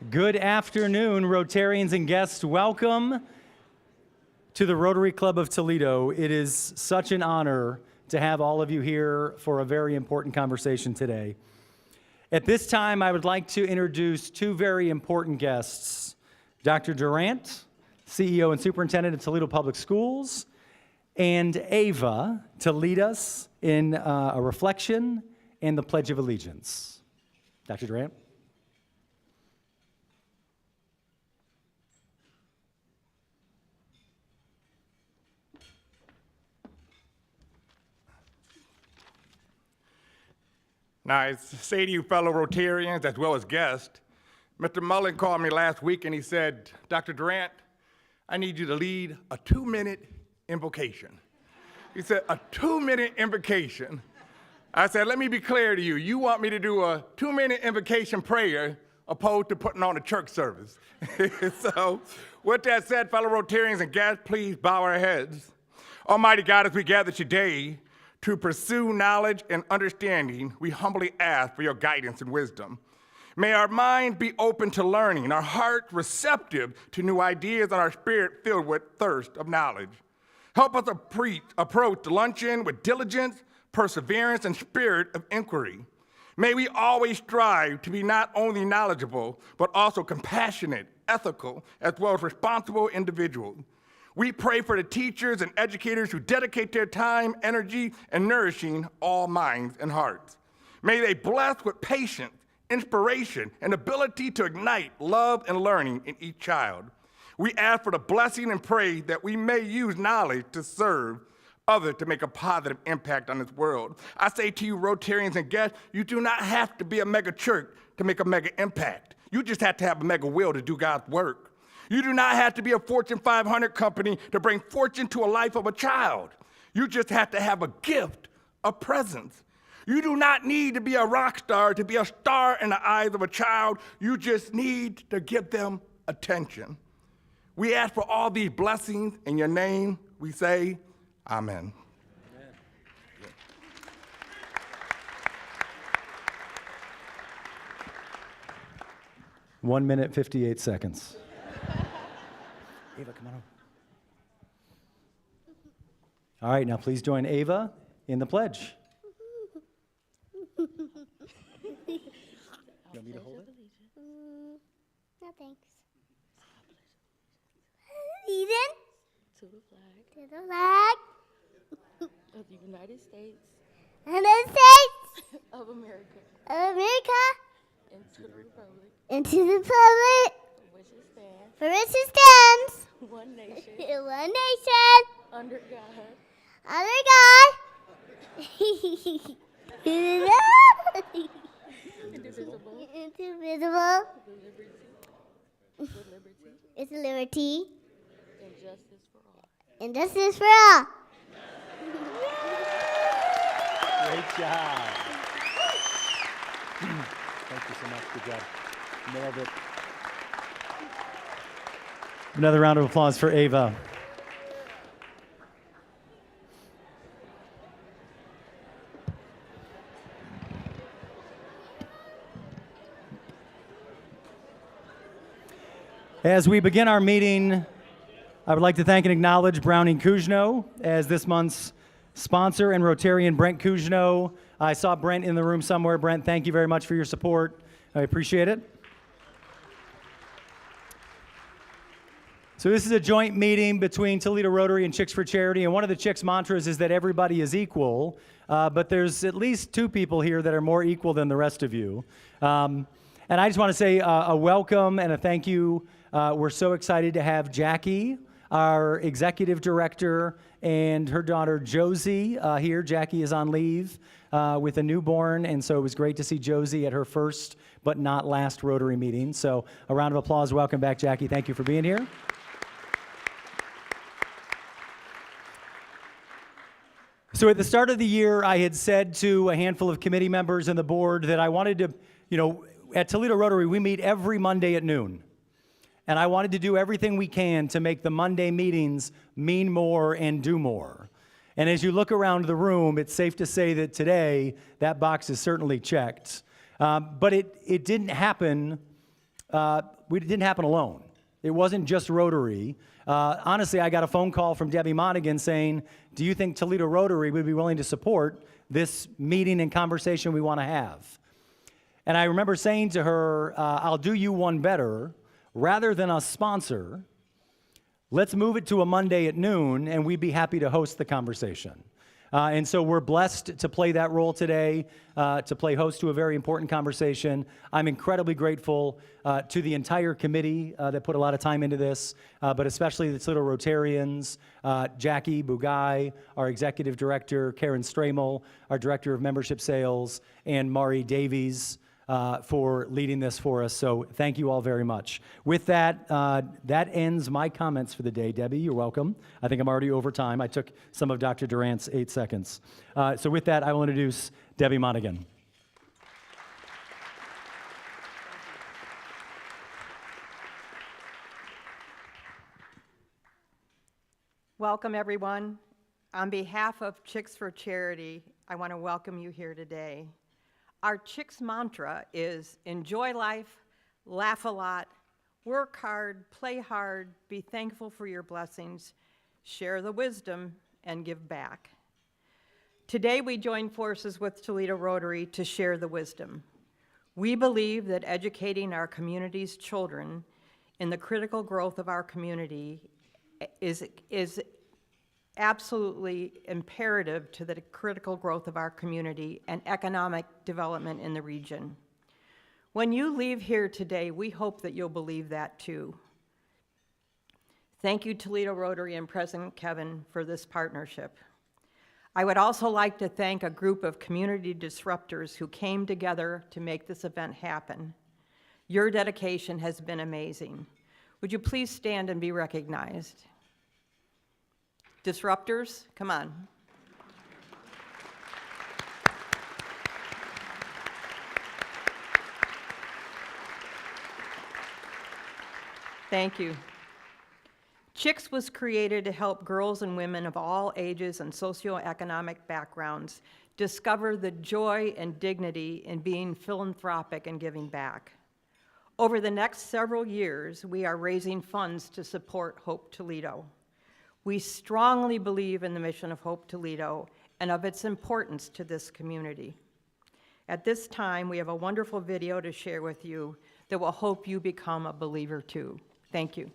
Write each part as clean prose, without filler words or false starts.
Good afternoon, Rotarians and guests. Welcome to the Rotary Club of Toledo. It is such an honor to have all of you here for a very important conversation today. At this time, I would like to introduce two very important guests, Dr. Durant, CEO and Superintendent of Toledo Public Schools, and Ava to lead us in a reflection and the Pledge of Allegiance. Dr. Durant. Now, I say to you fellow Rotarians as well as guests, Mr. Mullen called me last week and he said, Dr. Durant, I need you to lead a 2-minute invocation. He said, a 2-minute invocation. I said, let me be clear to you. You want me to do a 2-minute invocation prayer opposed to putting on a church service. So with that said, fellow Rotarians and guests, please bow our heads. Almighty God, as we gather today, to pursue knowledge and understanding, we humbly ask for your guidance and wisdom. May our mind be open to learning, our heart receptive to new ideas, and our spirit filled with thirst of knowledge. Help us approach the luncheon with diligence, perseverance, and spirit of inquiry. May we always strive to be not only knowledgeable, but also compassionate, ethical, as well as responsible individuals. We pray for the teachers and educators who dedicate their time, energy, and nourishing all minds and hearts. May they bless with patience, inspiration, and ability to ignite love and learning in each child. We ask for the blessing and pray that we may use knowledge to serve others to make a positive impact on this world. I say to you, Rotarians and guests, you do not have to be a mega church to make a mega impact. You just have to have a mega will to do God's work. You do not have to be a Fortune 500 company to bring fortune to a life of a child. You just have to have a gift, a presence. You do not need to be a rock star to be a star in the eyes of a child. You just need to give them attention. We ask for all these blessings in your name. We say, Amen. 1 minute, 58 seconds. Ava, come on over. All right, now please join Ava in the pledge. You want me to hold it? No, thanks. Eden? To the flag To the flag of the United States United States of America of America and to the republic and to the republic for which it stands, for which it stands, one nation, one nation, under God, under God, indivisible, indivisible, with liberty with liberty and justice for all. and justice for all. Great job. Thank you so much. Good job. Nailed it. Another round of applause for Ava. As we begin our meeting, I would like to thank and acknowledge Browning Kujno as this month's sponsor and Rotarian Brent Kujno. I saw Brent in the room somewhere. Brent, thank you very much for your support. I appreciate it. So this is a joint meeting between Toledo Rotary and Chicks for Charity, and one of the Chicks mantras is that everybody is equal, but there's at least two people here that are more equal than the rest of you. And I just want to say a welcome and a thank you. We're so excited to have Jackie, our executive director, and her daughter Josie here. Jackie is on leave with a newborn, and so it was great to see Josie at her first but not last Rotary meeting. So a round of applause. Welcome back, Jackie. Thank you for being here. So at the start of the year, I had said to a handful of committee members and the board that I wanted to, at Toledo Rotary, we meet every Monday at noon. And I wanted to do everything we can to make the Monday meetings mean more and do more. And as you look around the room, it's safe to say that today that box is certainly checked. But it didn't happen we didn't happen alone. It wasn't just Rotary. Honestly, I got a phone call from Debbie Monaghan saying, do you think Toledo Rotary would be willing to support this meeting and conversation we want to have? And I remember saying to her, I'll do you one better. Rather than a sponsor, let's move it to a Monday at noon, and we'd be happy to host the conversation. And so we're blessed to play that role today, to play host to a very important conversation. I'm incredibly grateful to the entire committee that put a lot of time into this, but especially the Toledo Rotarians, Jackie Bugai, our executive director, Karen Stramel, our director of membership sales, and Mari Davies, for leading this for us. So thank you all very much. With that, that ends my comments for the day. Debbie, you're welcome. I think I'm already over time. I took some of Dr. Durant's 8 seconds. So with that, I will introduce Debbie Monaghan. Welcome, everyone. On behalf of Chicks for Charity, I want to welcome you here today. Our Chicks mantra is enjoy life, laugh a lot, work hard, play hard, be thankful for your blessings, share the wisdom, and give back. Today, we join forces with Toledo Rotary to share the wisdom. We believe that educating our community's children in the critical growth of our community is absolutely imperative to the critical growth of our community and economic development in the region. When you leave here today, we hope that you'll believe that too. Thank you, Toledo Rotary and President Kevin, for this partnership. I would also like to thank a group of community disruptors who came together to make this event happen. Your dedication has been amazing. Would you please stand and be recognized? Disruptors, come on. Thank you. Chicks was created to help girls and women of all ages and socioeconomic backgrounds discover the joy and dignity in being philanthropic and giving back. Over the next several years, we are raising funds to support Hope Toledo. We strongly believe in the mission of Hope Toledo and of its importance to this community. At this time, we have a wonderful video to share with you that will help you become a believer too. Thank you.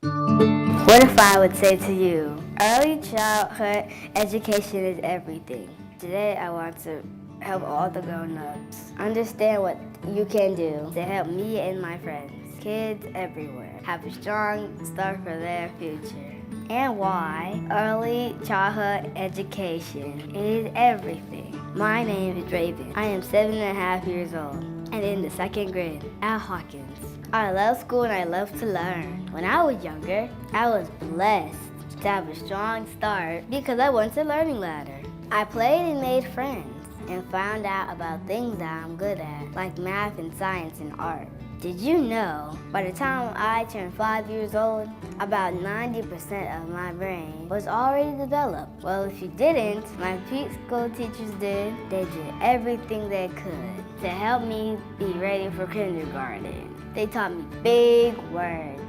What if I would say to you, early childhood education is everything. Today I want to help all the grown-ups understand what you can do to help me and my friends, kids everywhere, have a strong start for their future. And why early childhood education is everything. My name is Raven. I am 7.5 years old and in the 2nd grade at Hawkins. I love school and I love to learn. When I was younger, I was blessed to have a strong start because I went to Learning Ladder. I played and made friends and found out about things that I'm good at, like math and science and art. Did you know, by the time I turned 5 years old, about 90% of my brain was already developed? Well, if you didn't, my preschool teachers did. They did everything they could to help me be ready for kindergarten. They taught me big words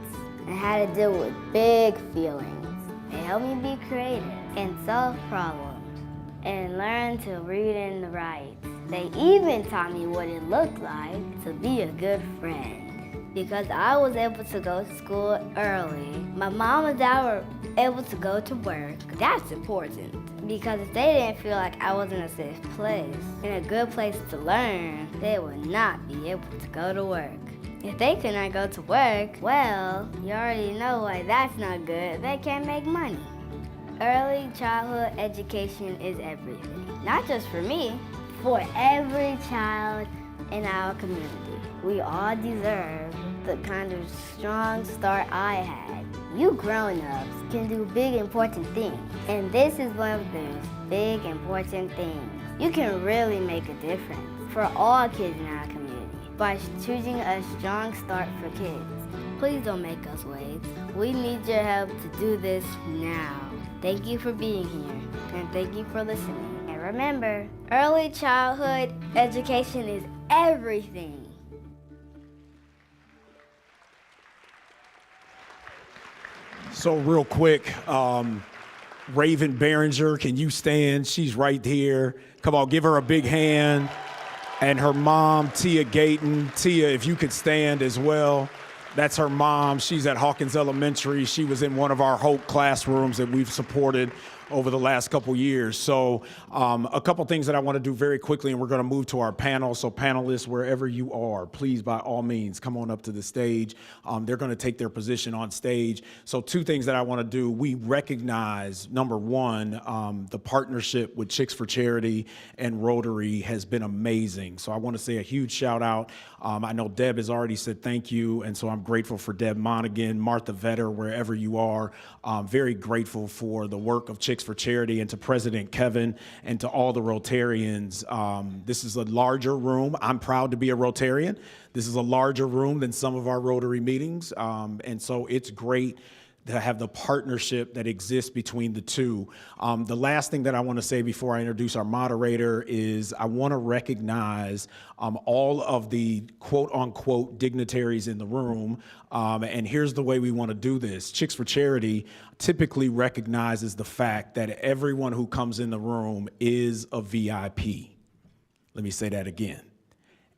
and how to deal with big feelings. They helped me be creative and solve problems and learn to read and write. They even taught me what it looked like to be a good friend. Because I was able to go to school early, my mom and dad were able to go to work. That's important. Because if they didn't feel like I was in a safe place, in a good place to learn, they would not be able to go to work. If they could not go to work, well, you already know why that's not good. They can't make money. Early childhood education is everything. Not just for me, for every child in our community. We all deserve the kind of strong start I had. You grown-ups can do big, important things. And this is one of those big, important things. You can really make a difference for all kids in our community by choosing a strong start for kids. Please don't make us wait. We need your help to do this now. Thank you for being here, and thank you for listening. And remember, early childhood education is everything. So real quick, Raven Behringer, can you stand? She's right here. Come on, give her a big hand. And her mom, Tia Gayton. Tia, if you could stand as well. That's her mom. She's at Hawkins Elementary. She was in one of our Hope classrooms that we've supported over the last couple years. So a couple things that I want to do very quickly, and we're going to move to our panel. So panelists, wherever you are, please, by all means, come on up to the stage. They're going to take their position on stage. So two things that I want to do. We recognize, number one, the partnership with Chicks for Charity and Rotary has been amazing. So I want to say a huge shout out. I know Deb has already said thank you, and so I'm grateful for Deb Monaghan, Martha Vetter, wherever you are. Very grateful for the work of Chicks for Charity, and to President Kevin and to all the Rotarians. This is a larger room. I'm proud to be a Rotarian. This is a larger room than some of our Rotary meetings, and so it's great to have the partnership that exists between the two. The last thing that I want to say before I introduce our moderator is I want to recognize all of the quote-unquote dignitaries in the room, and here's the way we want to do this. Chicks for Charity typically recognizes the fact that everyone who comes in the room is a VIP. Let me say that again.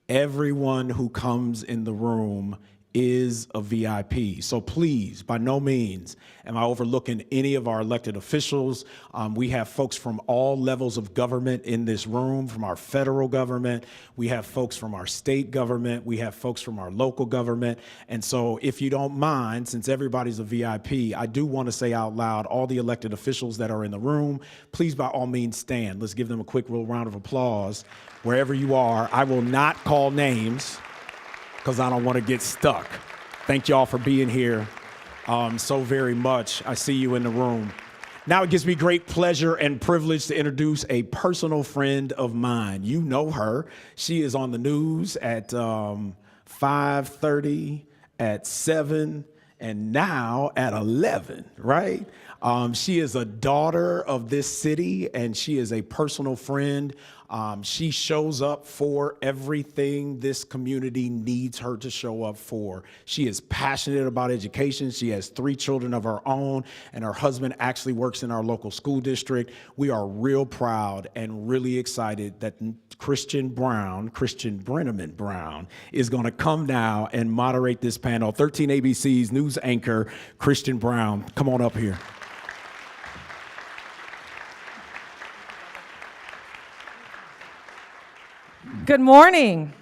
Everyone who comes in the room is a VIP. So please, by no means am I overlooking any of our elected officials. We have folks from all levels of government in this room, from our federal government. We have folks from our state government. We have folks from our local government. And so if you don't mind, since everybody's a VIP, I do want to say out loud, all the elected officials that are in the room, please by all means stand. Let's give them a quick little round of applause. Wherever you are, I will not call names, because I don't want to get stuck. Thank y'all for being here so very much. I see you in the room. Now it gives me great pleasure and privilege to introduce a personal friend of mine. You know her. She is on the news at 5:30, at 7, and now at 11, right? She is a daughter of this city, and she is a personal friend. She shows up for everything this community needs her to show up for. She is passionate about education. She has 3 children of her own, and her husband actually works in our local school district. We are real proud and really excited that Christian Brenneman Brown is going to come now and moderate this panel. 13 ABC's news anchor, Christian Brown. Come on up here. Good morning.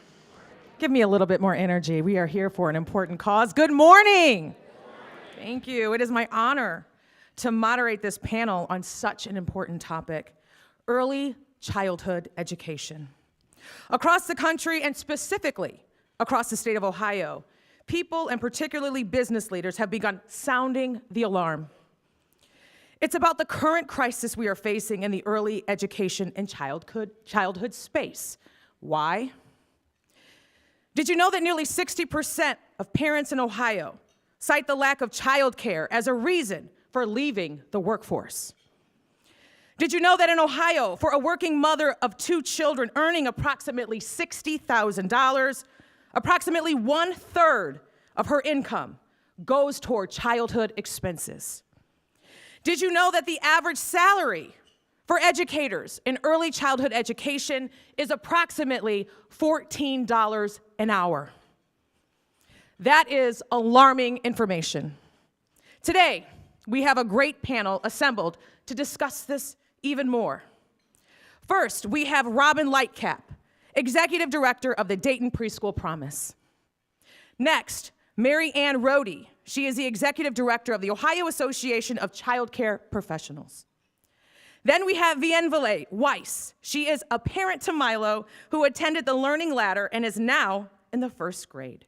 Give me a little bit more energy. We are here for an important cause. Good morning. Thank you. It is my honor to moderate this panel on such an important topic, early childhood education. Across the country, and specifically across the state of Ohio, people and particularly business leaders have begun sounding the alarm. It's about the current crisis we are facing in the early education and childhood space. Why? Did you know that nearly 60% of parents in Ohio cite the lack of childcare as a reason for leaving the workforce? Did you know that in Ohio, for a working mother of 2 children earning approximately $60,000, approximately 1/3 of her income goes toward childhood expenses? Did you know that the average salary for educators in early childhood education is approximately $14 an hour? That is alarming information. Today, we have a great panel assembled to discuss this even more. First, we have Robin Lightcap, Executive Director of the Dayton Preschool Promise. Next, Mary Ann Rohde. She is the Executive Director of the Ohio Association of Child Care Professionals. Then we have Vienville Weiss. She is a parent to Milo who attended the Learning Ladder and is now in the 1st grade.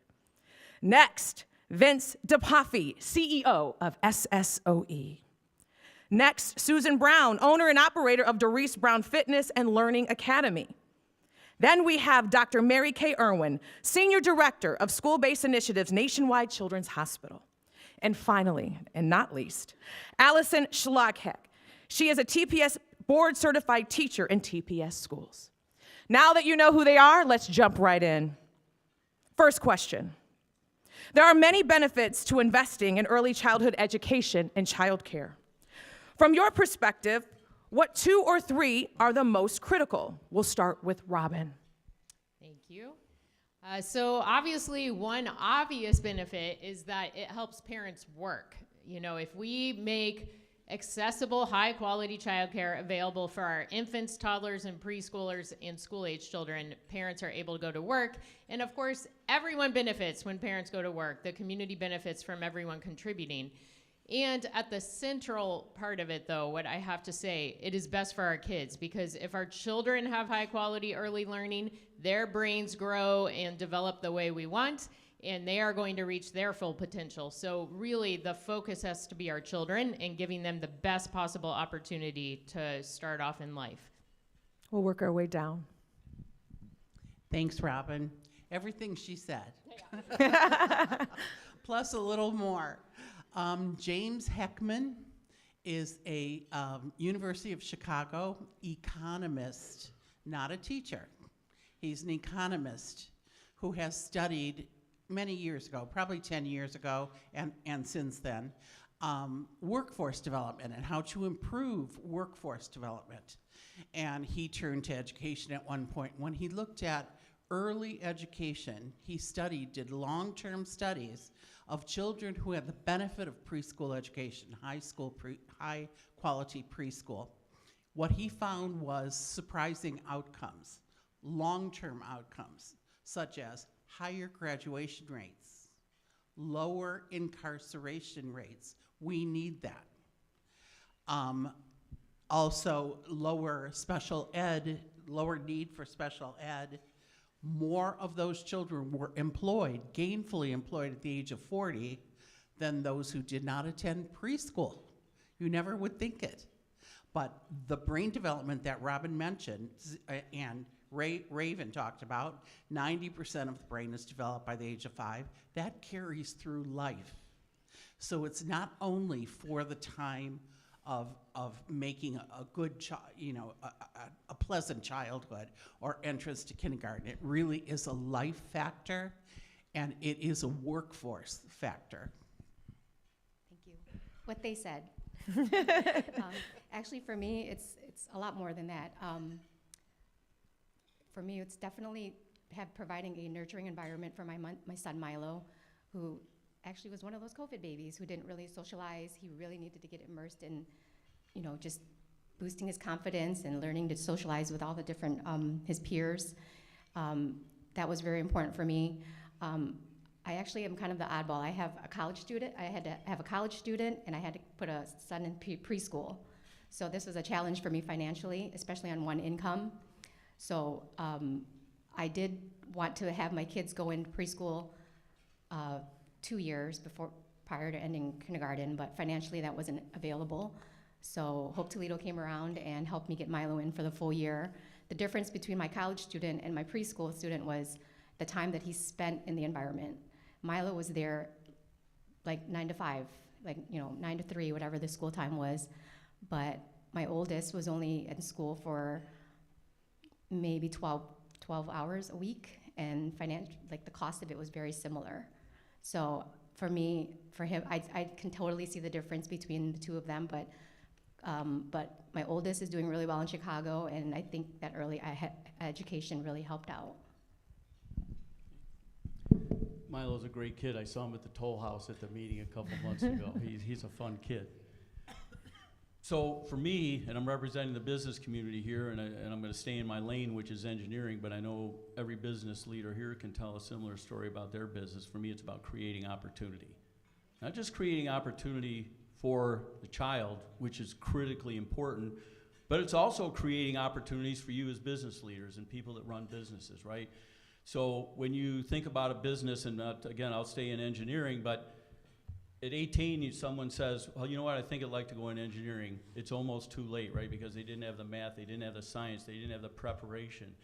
Next, Vince DePaffy, CEO of SSOE. Next, Susan Brown, owner and operator of Doris Brown Fitness and Learning Academy. Then we have Dr. Mary Kay Irwin, Senior Director of School-Based Initiatives, Nationwide Children's Hospital. And finally, and not least, Allison Schlagheck. She is a TPS board certified teacher in TPS schools. Now that you know who they are, let's jump right in. First question. There are many benefits to investing in early childhood education and childcare. From your perspective, what 2 or 3 are the most critical? We'll start with Robin. Thank you. So obviously, one obvious benefit is that it helps parents work. You know, if we make accessible, high-quality childcare available for our infants, toddlers, and preschoolers and school-age children, parents are able to go to work. And of course, everyone benefits when parents go to work. The community benefits from everyone contributing. And at the central part of it, though, what I have to say, it is best for our kids, because if our children have high-quality early learning, their brains grow and develop the way we want, and they are going to reach their full potential. So really, the focus has to be our children and giving them the best possible opportunity to start off in life. We'll work our way down. Thanks, Robin. Everything she said. Plus a little more. James Heckman is a University of Chicago economist, not a teacher. He's an economist who has studied many years ago, probably 10 years ago, and since then, workforce development and how to improve workforce development. And he turned to education at one point. When he looked at early education, he did long-term studies of children who had the benefit of preschool education, high quality preschool. What he found was surprising outcomes, long-term outcomes, such as higher graduation rates, lower incarceration rates. We need that. Also, lower special ed, lower need for special ed. More of those children were employed, gainfully employed at the age of 40 than those who did not attend preschool. You never would think it. But the brain development that Robin mentioned and Raven talked about, 90% of the brain is developed by the age of 5. That carries through life. So it's not only for the time of making a good a pleasant childhood or entrance to kindergarten. It really is a life factor, and it is a workforce factor. Thank you. What they said. Actually, for me, it's a lot more than that. For me, it's definitely providing a nurturing environment for my son Milo, who actually was one of those COVID babies who didn't really socialize. He really needed to get immersed in, just boosting his confidence and learning to socialize with all the different, his peers. That was very important for me. I actually am kind of the oddball. I have a college student. I had to have a college student, and I had to put a son in preschool. So this was a challenge for me financially, especially on one income. So I did want to have my kids go into preschool 2 years prior to ending kindergarten, but financially that wasn't available. So Hope Toledo came around and helped me get Milo in for the full year. The difference between my college student and my preschool student was the time that he spent in the environment. Milo was there like 9 to 5, 9 to 3, whatever the school time was. But my oldest was only in school for maybe 12 hours a week, and the cost of it was very similar. So for him, I can totally see the difference between the two of them, but my oldest is doing really well in Chicago, and I think that early education really helped out. Milo's a great kid. I saw him at the Toll House at the meeting a couple months ago. He's a fun kid. So for me, and I'm representing the business community here, and I'm going to stay in my lane, which is engineering, but I know every business leader here can tell a similar story about their business. For me, it's about creating opportunity. Not just creating opportunity for the child, which is critically important, but it's also creating opportunities for you as business leaders and people that run businesses, right? So when you think about a business, and again, I'll stay in engineering, but at 18, someone says, well, you know what, I think I'd like to go in engineering. It's almost too late, right? Because they didn't have the math, they didn't have the science, they didn't have the preparation.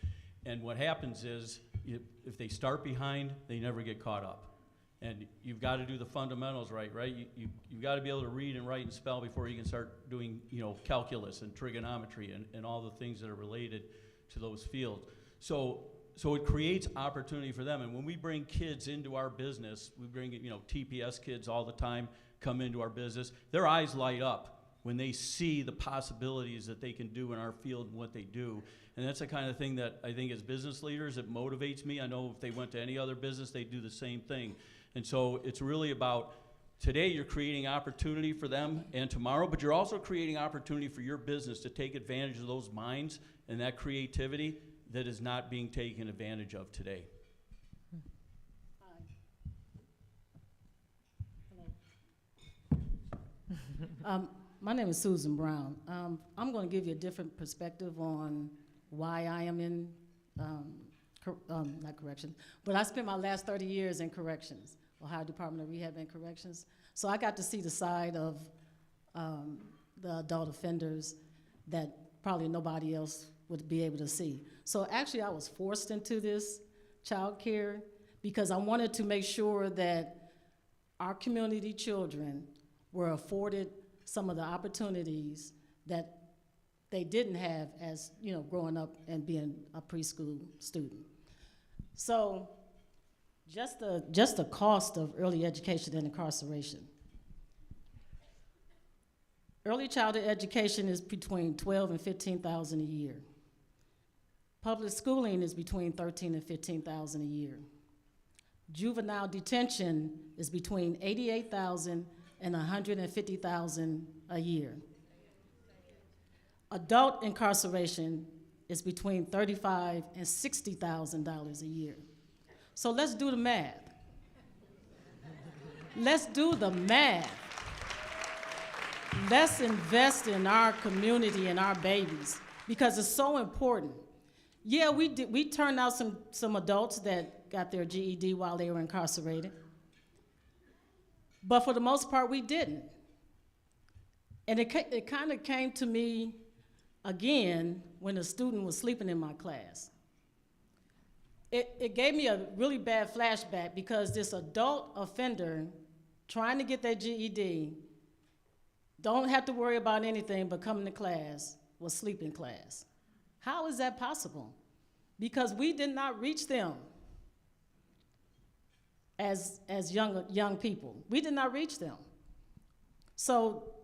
And what happens is, if they start behind, they never get caught up. And you've got to do the fundamentals right? You've got to be able to read and write and spell before you can start doing, calculus and trigonometry and all the things that are related to those fields. So it creates opportunity for them. And when we bring kids into our business, we bring, TPS kids all the time come into our business, their eyes light up when they see the possibilities that they can do in our field and what they do. And that's the kind of thing that I think as business leaders, it motivates me. I know if they went to any other business, they'd do the same thing. And so it's really about today you're creating opportunity for them and tomorrow, but you're also creating opportunity for your business to take advantage of those minds and that creativity that is not being taken advantage of today. My name is Susan Brown. I'm going to give you a different perspective on why I am in, not corrections, but I spent my last 30 years in corrections, Ohio Department of Rehab and Corrections. So I got to see the side of the adult offenders that probably nobody else would be able to see. So actually I was forced into this child care because I wanted to make sure that our community children were afforded some of the opportunities that they didn't have as, growing up and being a preschool student. So just the cost of early education and incarceration. Early childhood education is between $12,000 and $15,000 a year. Public schooling is between $13,000 and $15,000 a year. Juvenile detention is between $88,000 and $150,000 a year. Adult incarceration is between $35,000 and $60,000 a year. So let's do the math. Let's do the math. Let's invest in our community and our babies because it's so important. Yeah, we turned out some adults that got their GED while they were incarcerated. But for the most part, we didn't. And it kind of came to me again when a student was sleeping in my class. It gave me a really bad flashback because this adult offender trying to get their GED, don't have to worry about anything but coming to class, was sleep in class. How is that possible? Because we did not reach them as young people. We did not reach them. So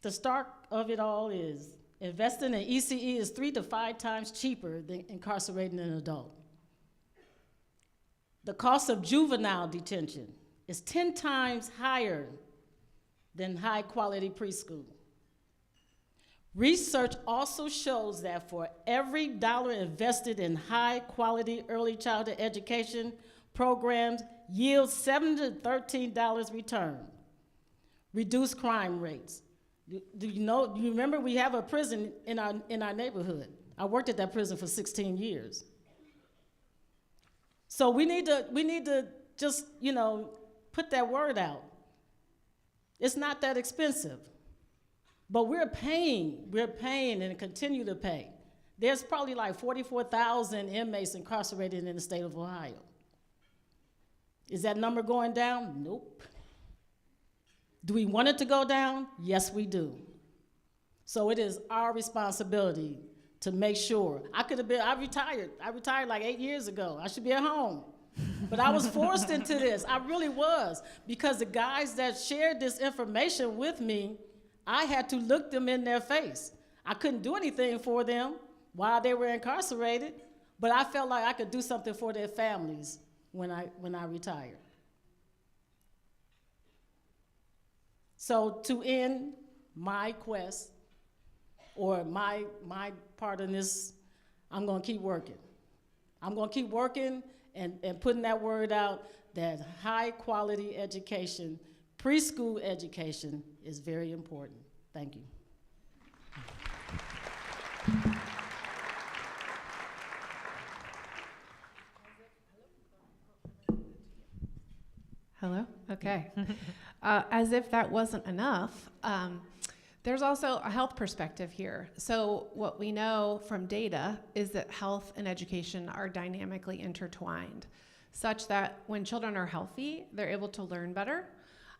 the start of it all is investing in ECE is 3 to 5 times cheaper than incarcerating an adult. The cost of juvenile detention is 10 times higher than high quality preschool. Research also shows that for every dollar invested in high quality early childhood education programs yields $7 to $13 return. Reduce crime rates. Do you remember we have a prison in our neighborhood? I worked at that prison for 16 years. So we need to just, put that word out. It's not that expensive. But we're paying and continue to pay. There's probably like 44,000 inmates incarcerated in the state of Ohio. Is that number going down? Nope. Do we want it to go down? Yes, we do. So it is our responsibility to make sure. I retired. I retired like 8 years ago. I should be at home. But I was forced into this. I really was. Because the guys that shared this information with me, I had to look them in their face. I couldn't do anything for them while they were incarcerated, but I felt like I could do something for their families when I retired. So to end my quest, or my part in this, I'm gonna keep working. I'm gonna keep working and putting that word out that high quality education, preschool education is very important. Thank you. Hello? Okay. As if that wasn't enough, there's also a health perspective here. So what we know from data is that health and education are dynamically intertwined. such that when children are healthy, they're able to learn better.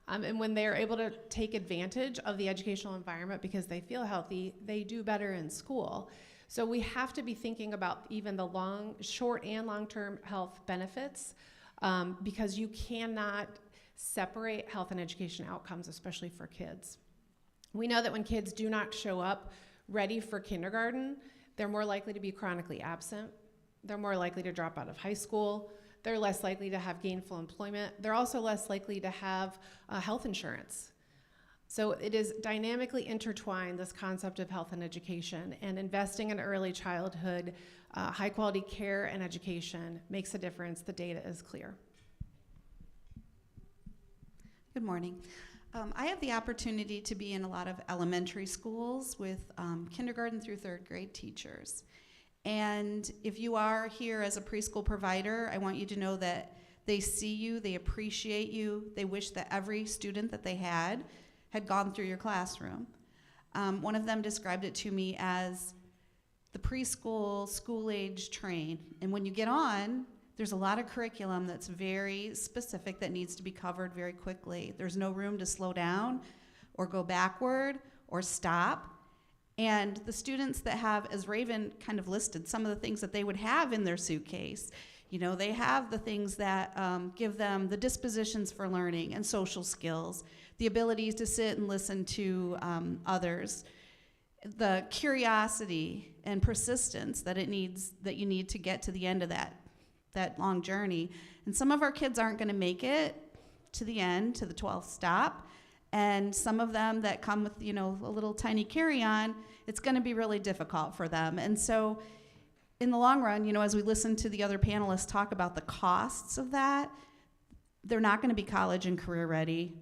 And when they're able to take advantage of the educational environment because they feel healthy, they do better in school. So we have to be thinking about even the short and long-term health benefits, because you cannot separate health and education outcomes, especially for kids. We know that when kids do not show up ready for kindergarten, they're more likely to be chronically absent. They're more likely to drop out of high school. They're less likely to have gainful employment. They're also less likely to have health insurance. So it is dynamically intertwined, this concept of health and education, and investing in early childhood, high quality care and education makes a difference. The data is clear. Good morning. I have the opportunity to be in a lot of elementary schools with kindergarten through third grade teachers. And if you are here as a preschool provider, I want you to know that they see you, they appreciate you, they wish that every student that they had gone through your classroom. One of them described it to me as the preschool, school-age train. And when you get on, there's a lot of curriculum that's very specific that needs to be covered very quickly. There's no room to slow down or go backward or stop. And the students that have, as Raven kind of listed, some of the things that they would have in their suitcase, you know, they have the things that give them the dispositions for learning and social skills, the ability to sit and listen to others, the curiosity and persistence that you need to get to the end of that long journey. And some of our kids aren't going to make it to the end, to the 12th stop. And some of them that come with, you know, a little tiny carry-on, it's going to be really difficult for them. And so in the long run, you know, as we listen to the other panelists talk about the costs of that, they're not going to be college and career ready.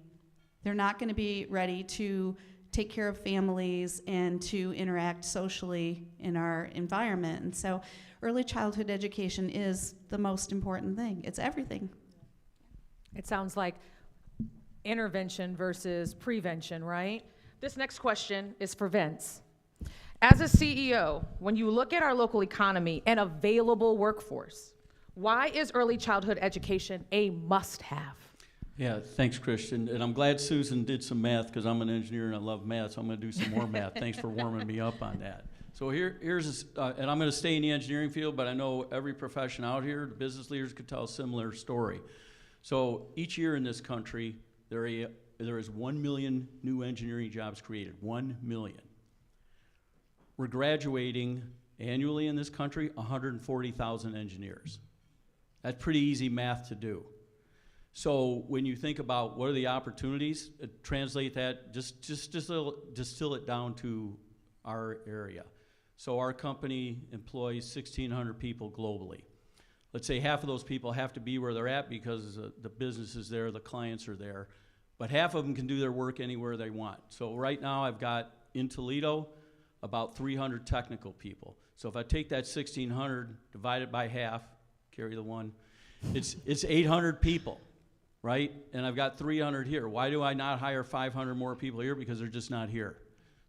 They're not going to be ready to take care of families and to interact socially in our environment. And so early childhood education is the most important thing. It's everything. It sounds like intervention versus prevention, right? This next question is for Vince. As a CEO, when you look at our local economy and available workforce, why is early childhood education a must-have? Yeah, thanks, Christian. And I'm glad Susan did some math because I'm an engineer and I love math, so I'm going to do some more math. Thanks for warming me up on that. So here's, and I'm going to stay in the engineering field, but I know every profession out here, the business leaders could tell a similar story. So each year in this country, there is 1 million new engineering jobs created, 1 million. We're graduating annually in this country 140,000 engineers. That's pretty easy math to do. So when you think about what are the opportunities, translate that, just distill it down to our area. So our company employs 1,600 people globally. Let's say half of those people have to be where they're at because the business is there, the clients are there, but half of them can do their work anywhere they want. So right now I've got in Toledo about 300 technical people. So if I take that 1,600, divide it by half, carry the one, it's 800 people, right? And I've got 300 here. Why do I not hire 500 more people here? Because they're just not here.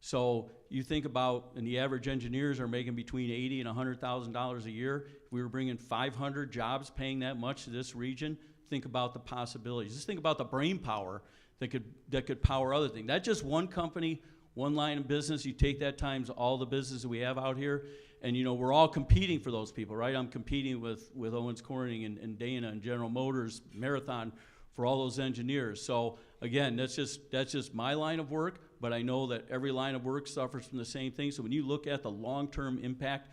So you think about, and the average engineers are making between $80,000 and $100,000 a year. If we were bringing 500 jobs paying that much to this region, think about the possibilities. Just think about the brain power that could power other things. That's just one company, one line of business. You take that times all the business we have out here, and you know we're all competing for those people, right? I'm competing with Owens Corning and Dana and General Motors, Marathon, for all those engineers. So again, that's just my line of work, but I know that every line of work suffers from the same thing. So when you look at the long-term impact,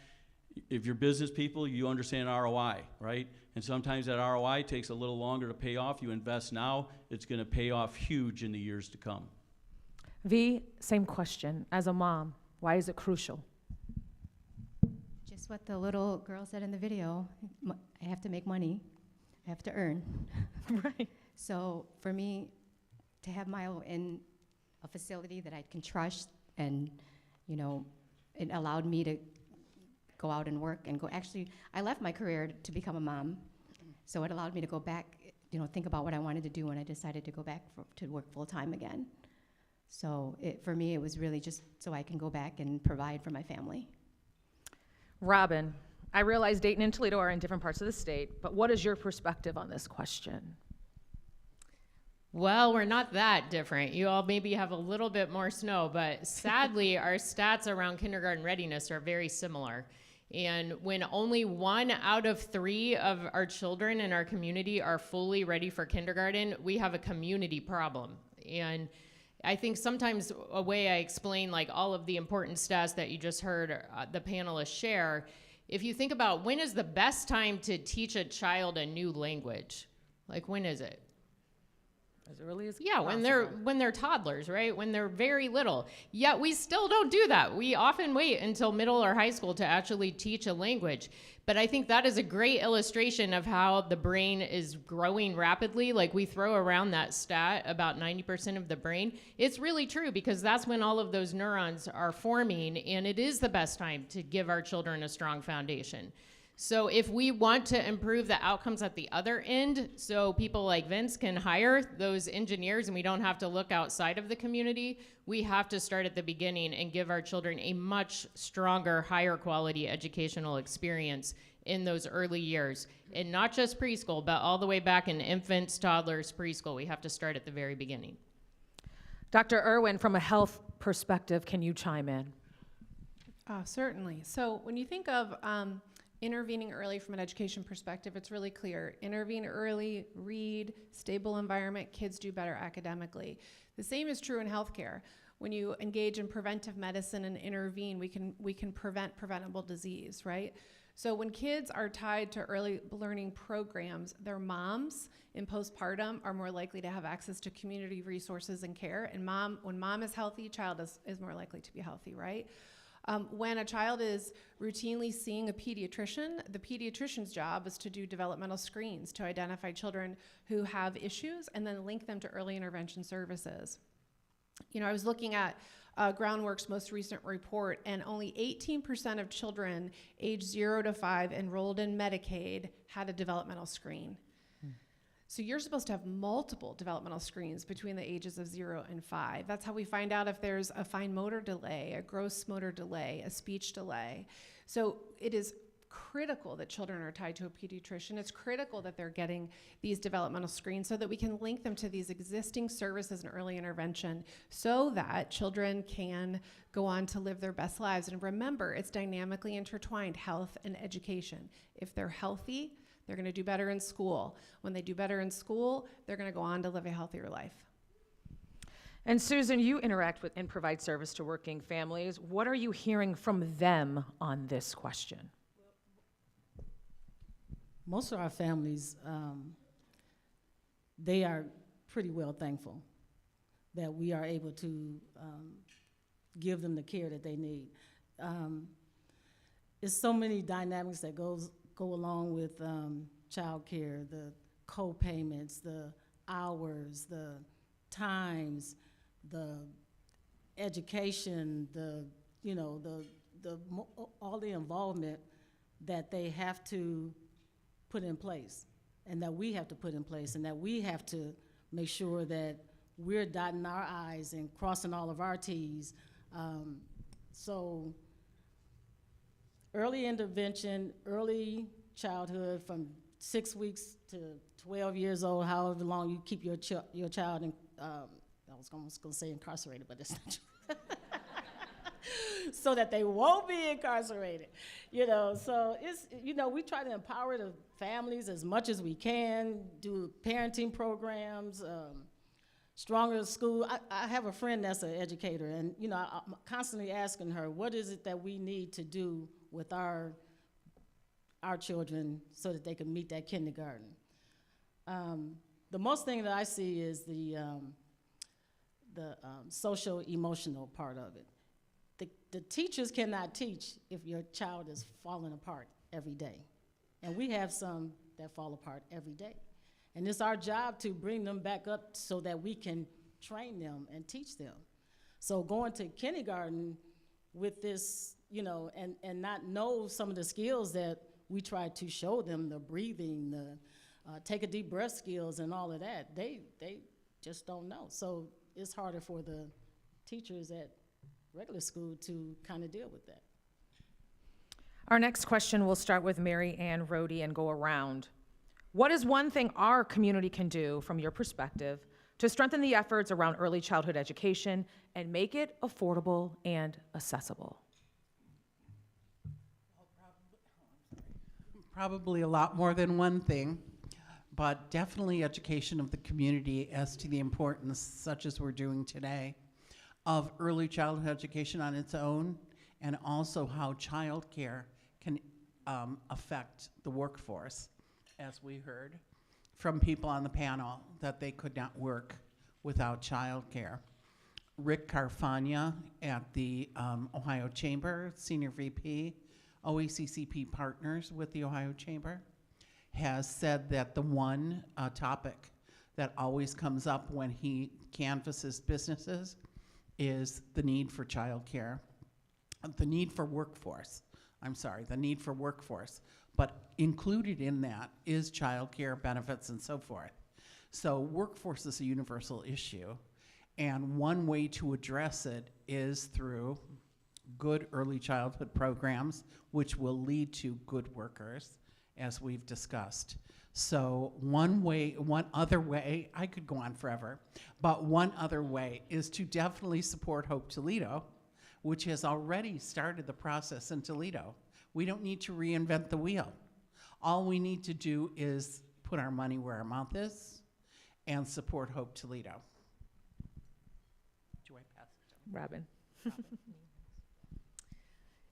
if you're business people, you understand ROI, right? And sometimes that ROI takes a little longer to pay off. You invest now, it's gonna pay off huge in the years to come. V, same question. As a mom, why is it crucial? Just what the little girl said in the video. I have to make money. I have to earn. Right. So for me, to have Milo in a facility that I can trust, and you know, it allowed me to go out and work and go. Actually, I left my career to become a mom, so it allowed me to go back, you know, think about what I wanted to do, and I decided to go back to work full time again. So for me, it was really just so I can go back and provide for my family. Robin, I realize Dayton and Toledo are in different parts of the state, but what is your perspective on this question? Well, we're not that different. You all maybe have a little bit more snow, but sadly, our stats around kindergarten readiness are very similar. And when only 1 out of 3 of our children in our community are fully ready for kindergarten, we have a community problem. And I think sometimes a way I explain like all of the important stats that you just heard the panelists share, if you think about when is the best time to teach a child a new language, like when is it? As early as Yeah, possible. when they're toddlers, right? When they're very little. Yet we still don't do that. We often wait until middle or high school to actually teach a language. But I think that is a great illustration of how the brain is growing rapidly. Like we throw around that stat about 90% of the brain. It's really true because that's when all of those neurons are forming, and it is the best time to give our children a strong foundation. So if we want to improve the outcomes at the other end, so people like Vince can hire those engineers and we don't have to look outside of the community, we have to start at the beginning and give our children a much stronger, higher quality educational experience in those early years. And not just preschool, but all the way back in infants, toddlers, preschool. We have to start at the very beginning. Dr. Irwin, from a health perspective, can you chime in? Certainly. So when you think of intervening early from an education perspective, it's really clear. Intervene early, read, stable environment, kids do better academically. The same is true in healthcare. When you engage in preventive medicine and intervene, we can prevent preventable disease, right? So when kids are tied to early learning programs, their moms in postpartum are more likely to have access to community resources and care. And when mom is healthy, child is more likely to be healthy, right? When a child is routinely seeing a pediatrician, the pediatrician's job is to do developmental screens to identify children who have issues and then link them to early intervention services. You know, I was looking at Groundwork's most recent report, and only 18% of children age 0 to 5 enrolled in Medicaid had a developmental screen. So you're supposed to have multiple developmental screens between the ages of 0 and 5. That's how we find out if there's a fine motor delay, a gross motor delay, a speech delay. So it is critical that children are tied to a pediatrician. It's critical that they're getting these developmental screens so that we can link them to these existing services and early intervention so that children can go on to live their best lives. And remember, it's dynamically intertwined, health and education. If they're healthy, they're going to do better in school. When they do better in school, they're going to go on to live a healthier life. And Susan, you interact with and provide service to working families. What are you hearing from them on this question? Most of our families, they are pretty well thankful that we are able to give them the care that they need. There's so many dynamics that go along with child care, the co-payments, the hours, the times, the education, all the involvement that they have to put in place, and that we have to put in place, and that we have to make sure that we're dotting our I's and crossing all of our T's. So early intervention, early childhood from 6 weeks to 12 years old, however long you keep your child in, I was almost going to say incarcerated, but it's not true. So that they won't be incarcerated, So it's, we try to empower the families as much as we can, do parenting programs, stronger school. I have a friend that's an educator, and, I'm constantly asking her, what is it that we need to do with our children so that they can meet that kindergarten? The most thing that I see is the social emotional part of it. The teachers cannot teach if your child is falling apart every day. And we have some that fall apart every day. And it's our job to bring them back up so that we can train them and teach them. So going to kindergarten with this, and not know some of the skills that we try to show them, the breathing, the take a deep breath skills and all of that, they just don't know. So it's harder for the teachers at regular school to kind of deal with that. Our next question will start with Mary Ann Rohde and go around. What is one thing our community can do, from your perspective, to strengthen the efforts around early childhood education and make it affordable and accessible? Probably a lot more than one thing, but definitely education of the community as to the importance, such as we're doing today, of early childhood education on its own, and also how childcare can affect the workforce, as we heard from people on the panel, that they could not work without childcare. Rick Carfagna at the Ohio Chamber, Senior VP, OECCP partners with the Ohio Chamber, has said that the one topic that always comes up when he canvasses businesses is the need for childcare, the need for workforce. The need for workforce. But included in that is childcare benefits and so forth. So workforce is a universal issue. And one way to address it is through good early childhood programs, which will lead to good workers, as we've discussed. So one other way, I could go on forever, but one other way is to definitely support Hope Toledo, which has already started the process in Toledo. We don't need to reinvent the wheel. All we need to do is put our money where our mouth is and support Hope Toledo. Do I pass it to Robin.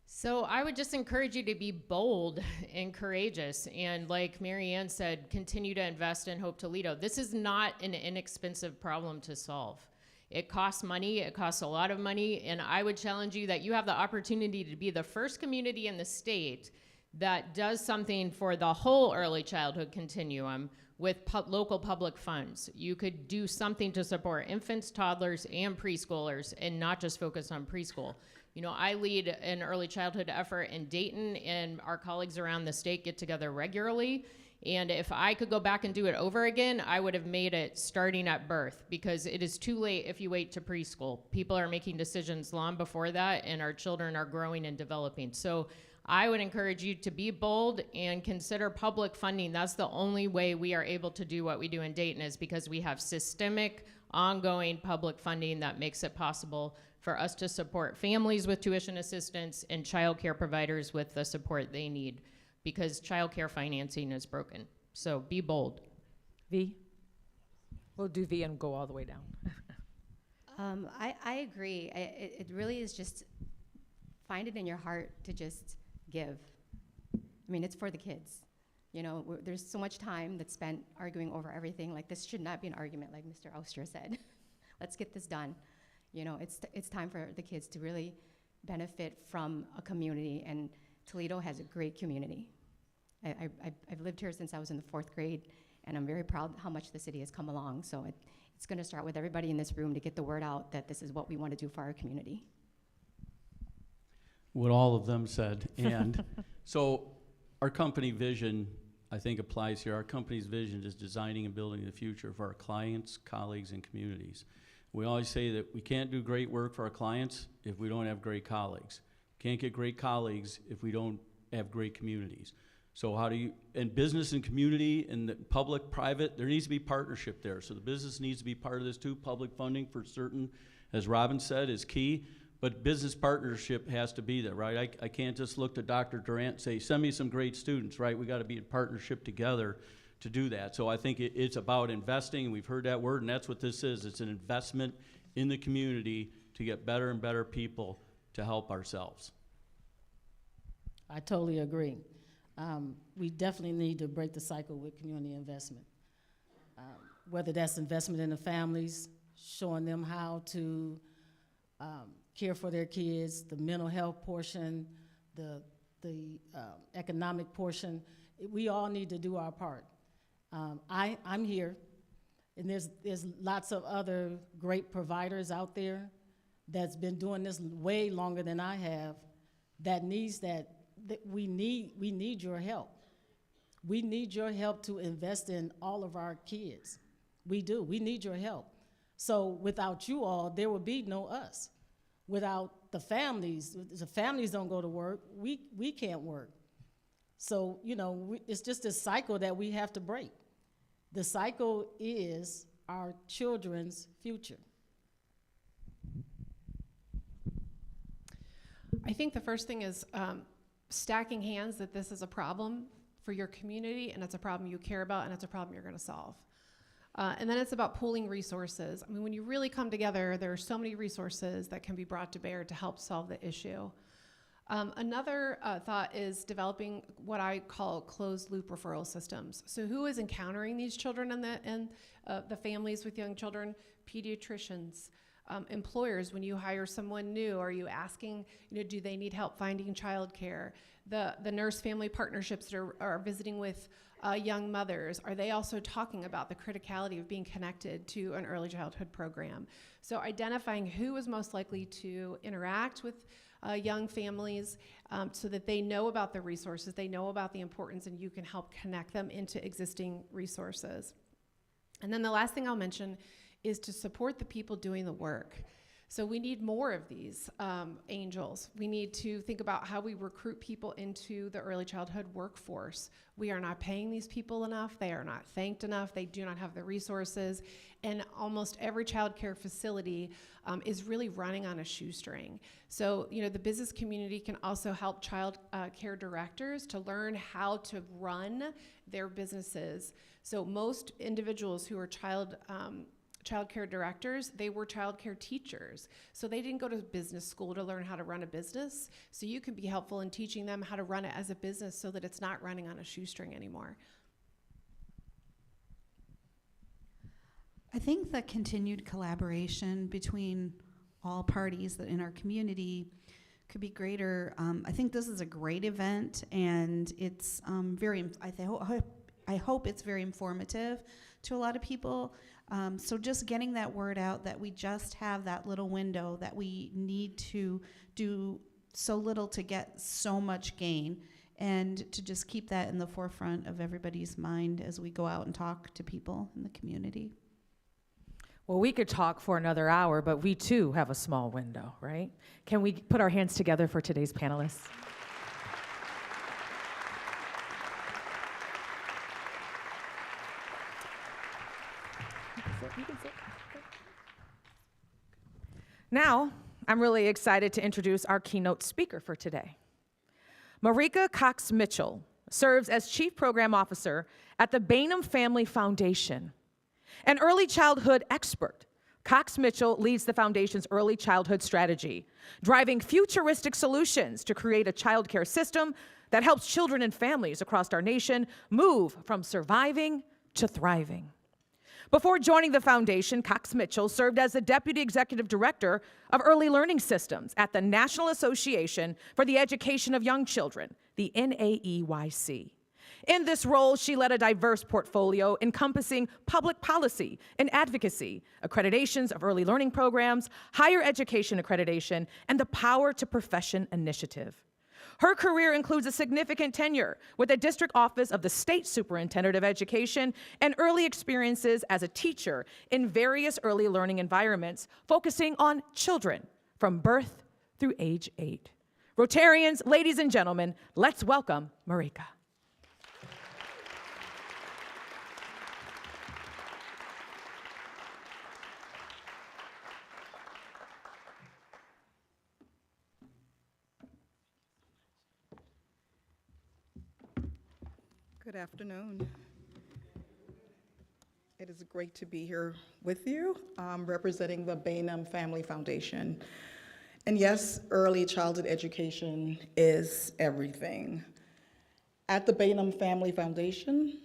So I would just encourage you to be bold and courageous. And like Mary Ann said, continue to invest in Hope Toledo. This is not an inexpensive problem to solve. It costs money, it costs a lot of money, and I would challenge you that you have the opportunity to be the first community in the state that does something for the whole early childhood continuum with local public funds. You could do something to support infants, toddlers, and preschoolers, and not just focus on preschool. You know, I lead an early childhood effort in Dayton, and our colleagues around the state get together regularly. And if I could go back and do it over again, I would have made it starting at birth, because it is too late if you wait to preschool. People are making decisions long before that, and our children are growing and developing. So I would encourage you to be bold and consider public funding. That's the only way we are able to do what we do in Dayton, is because we have systemic, ongoing public funding that makes it possible for us to support families with tuition assistance and childcare providers with the support they need, because childcare financing is broken. So be bold. V? We'll do V and go all the way down. I agree. It really is just find it in your heart to just give. I mean, it's for the kids. You know, there's so much time that's spent arguing over everything. Like, this should not be an argument, like Mr. Oster said. Let's get this done. You know, it's time for the kids to really benefit from a community, and Toledo has a great community. I've lived here since I was in the 4th grade, and I'm very proud how much the city has come along. So it's going to start with everybody in this room to get the word out that this is what we want to do for our community. What all of them said. And so our company vision, I think, applies here. Our company's vision is designing and building the future for our clients, colleagues, and communities. We always say that we can't do great work for our clients if we don't have great colleagues. Can't get great colleagues if we don't have great communities. So how do you, and business and community and the public, private, there needs to be partnership there. So the business needs to be part of this too. Public funding for certain, as Robin said, is key. But business partnership has to be there, right? I can't just look to Dr. Durant and say, send me some great students, right? We got to be in partnership together to do that. So I think it's about investing, and we've heard that word, and that's what this is. It's an investment in the community to get better and better people to help ourselves. I totally agree. We definitely need to break the cycle with community investment. Whether that's investment in the families, showing them how to care for their kids, the mental health portion, the economic portion. We all need to do our part. I'm here, and there's lots of other great providers out there that's been doing this way longer than I have, that needs that we need your help. We need your help to invest in all of our kids. We do. We need your help. So without you all, there would be no us. Without the families. The families don't go to work, we can't work. So, you know, it's just a cycle that we have to break. The cycle is our children's future. I think the first thing is stacking hands that this is a problem for your community, and it's a problem you care about, and it's a problem you're going to solve. And then it's about pooling resources. I mean, when you really come together, there are so many resources that can be brought to bear to help solve the issue. Another thought is developing what I call closed loop referral systems. So who is encountering these children and the families with young children? Pediatricians, employers. When you hire someone new, are you asking, do they need help finding childcare? The nurse family partnerships that are visiting with young mothers, are they also talking about the criticality of being connected to an early childhood program? So identifying who is most likely to interact with young families so that they know about the resources, they know about the importance, and you can help connect them into existing resources. And then the last thing I'll mention is to support the people doing the work. So we need more of these angels. We need to think about how we recruit people into the early childhood workforce. We are not paying these people enough. They are not thanked enough. They do not have the resources. And almost every child care facility is really running on a shoestring. So, the business community can also help child care directors to learn how to run their businesses. So most individuals who are child care directors, they were child care teachers. So they didn't go to business school to learn how to run a business. So you can be helpful in teaching them how to run it as a business so that it's not running on a shoestring anymore. I think the continued collaboration between all parties that in our community could be greater. I think this is a great event, and it's I hope it's very informative to a lot of people. So just getting that word out that we just have that little window, that we need to do so little to get so much gain, and to just keep that in the forefront of everybody's mind as we go out and talk to people in the community. Well, we could talk for another hour, but we too have a small window, right? Can we put our hands together for today's panelists? Now, I'm really excited to introduce our keynote speaker for today. Marika Cox-Mitchell serves as Chief Program Officer at the Bainham Family Foundation. An early childhood expert, Cox-Mitchell leads the foundation's early childhood strategy, driving futuristic solutions to create a child care system that helps children and families across our nation move from surviving to thriving. Before joining the foundation, Cox-Mitchell served as the Deputy Executive Director of Early Learning Systems at the National Association for the Education of Young Children, the NAEYC. In this role, she led a diverse portfolio encompassing public policy and advocacy, accreditations of early learning programs, higher education accreditation, and the Power to Profession initiative. Her career includes a significant tenure with the District Office of the State Superintendent of Education and early experiences as a teacher in various early learning environments, focusing on children from birth through age 8. Rotarians, ladies and gentlemen, let's welcome Marika. Good afternoon. It is great to be here with you, representing the Bainham Family Foundation. And yes, early childhood education is everything. At the Bainham Family Foundation,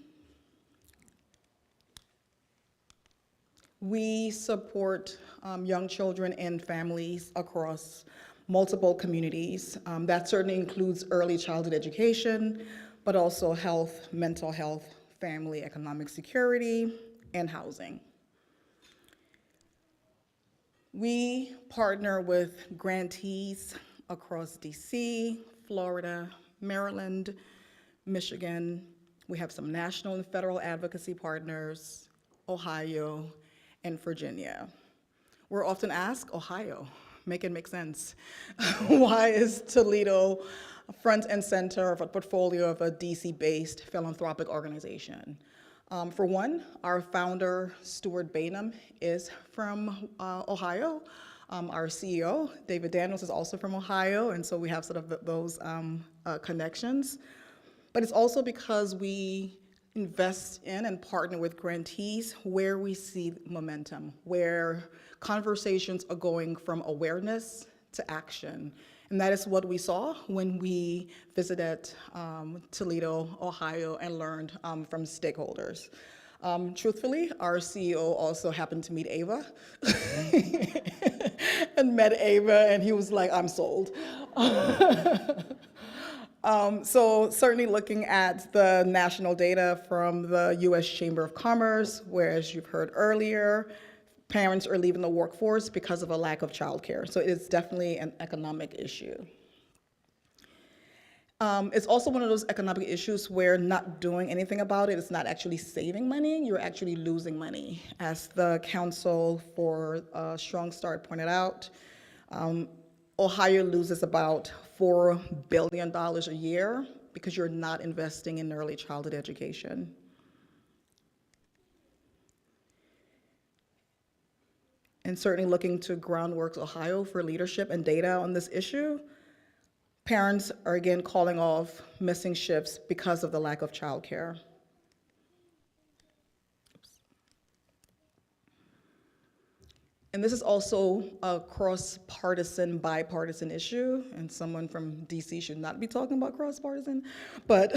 we support young children and families across multiple communities. That certainly includes early childhood education, but also health, mental health, family, economic security, and housing. We partner with grantees across DC, Florida, Maryland, Michigan. We have some national and federal advocacy partners, Ohio, and Virginia. We're often asked, Ohio, make it make sense. Why is Toledo front and center of a portfolio of a DC-based philanthropic organization? For one, our founder, Stuart Bainham, is from Ohio. Our CEO, David Daniels, is also from Ohio, and so we have sort of those connections. But it's also because we invest in and partner with grantees where we see momentum, where conversations are going from awareness to action. And that is what we saw when we visited Toledo, Ohio, and learned from stakeholders. Truthfully, our CEO also happened to meet Ava and met Ava, and he was like, I'm sold. So certainly looking at the national data from the US Chamber of Commerce, where, as you've heard earlier, parents are leaving the workforce because of a lack of childcare. So it is definitely an economic issue. It's also one of those economic issues where not doing anything about it is not actually saving money, you're actually losing money. As the Council for Strong Start pointed out, Ohio loses about $4 billion a year because you're not investing in early childhood education. And certainly looking to Groundworks Ohio for leadership and data on this issue, parents are again calling off missing shifts because of the lack of childcare. And this is also a cross-partisan, bipartisan issue, and someone from DC should not be talking about cross-partisan, but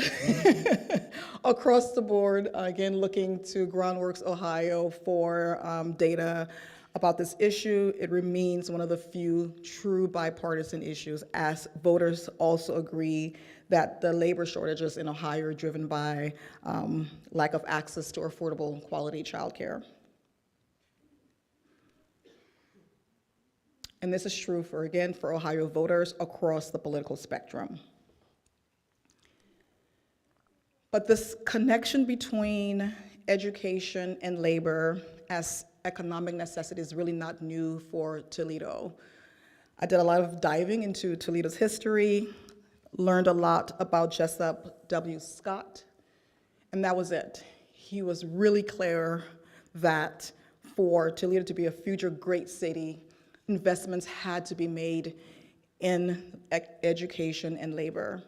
across the board, again, looking to Groundworks Ohio for data about this issue. It remains one of the few true bipartisan issues, as voters also agree that the labor shortages in Ohio are driven by lack of access to affordable quality childcare. And this is true for, again, for Ohio voters across the political spectrum. But this connection between education and labor as economic necessity is really not new for Toledo. I did a lot of diving into Toledo's history, learned a lot about Jessup W. Scott, and that was it. He was really clear that for Toledo to be a future great city, investments had to be made in education and labor.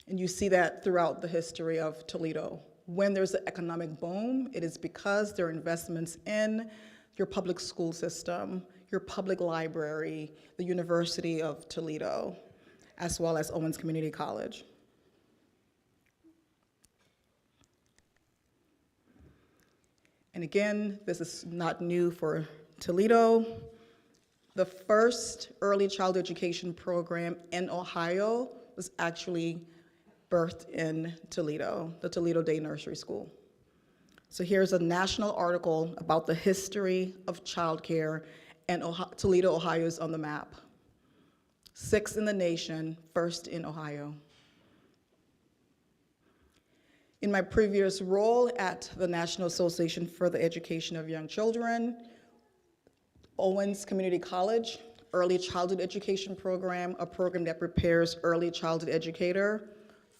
And you see that throughout the history of Toledo. When there's an economic boom, it is because there are investments in your public school system, your public library, the University of Toledo, as well as Owens Community College. And again, this is not new for Toledo. The first early child education program in Ohio was actually birthed in Toledo, the Toledo Day Nursery School. So here's a national article about the history of childcare, and Toledo, Ohio is on the map. 6th in the nation, 1st in Ohio. In my previous role at the National Association for the Education of Young Children, Owens Community College, Early Childhood Education Program, a program that prepares early childhood educator,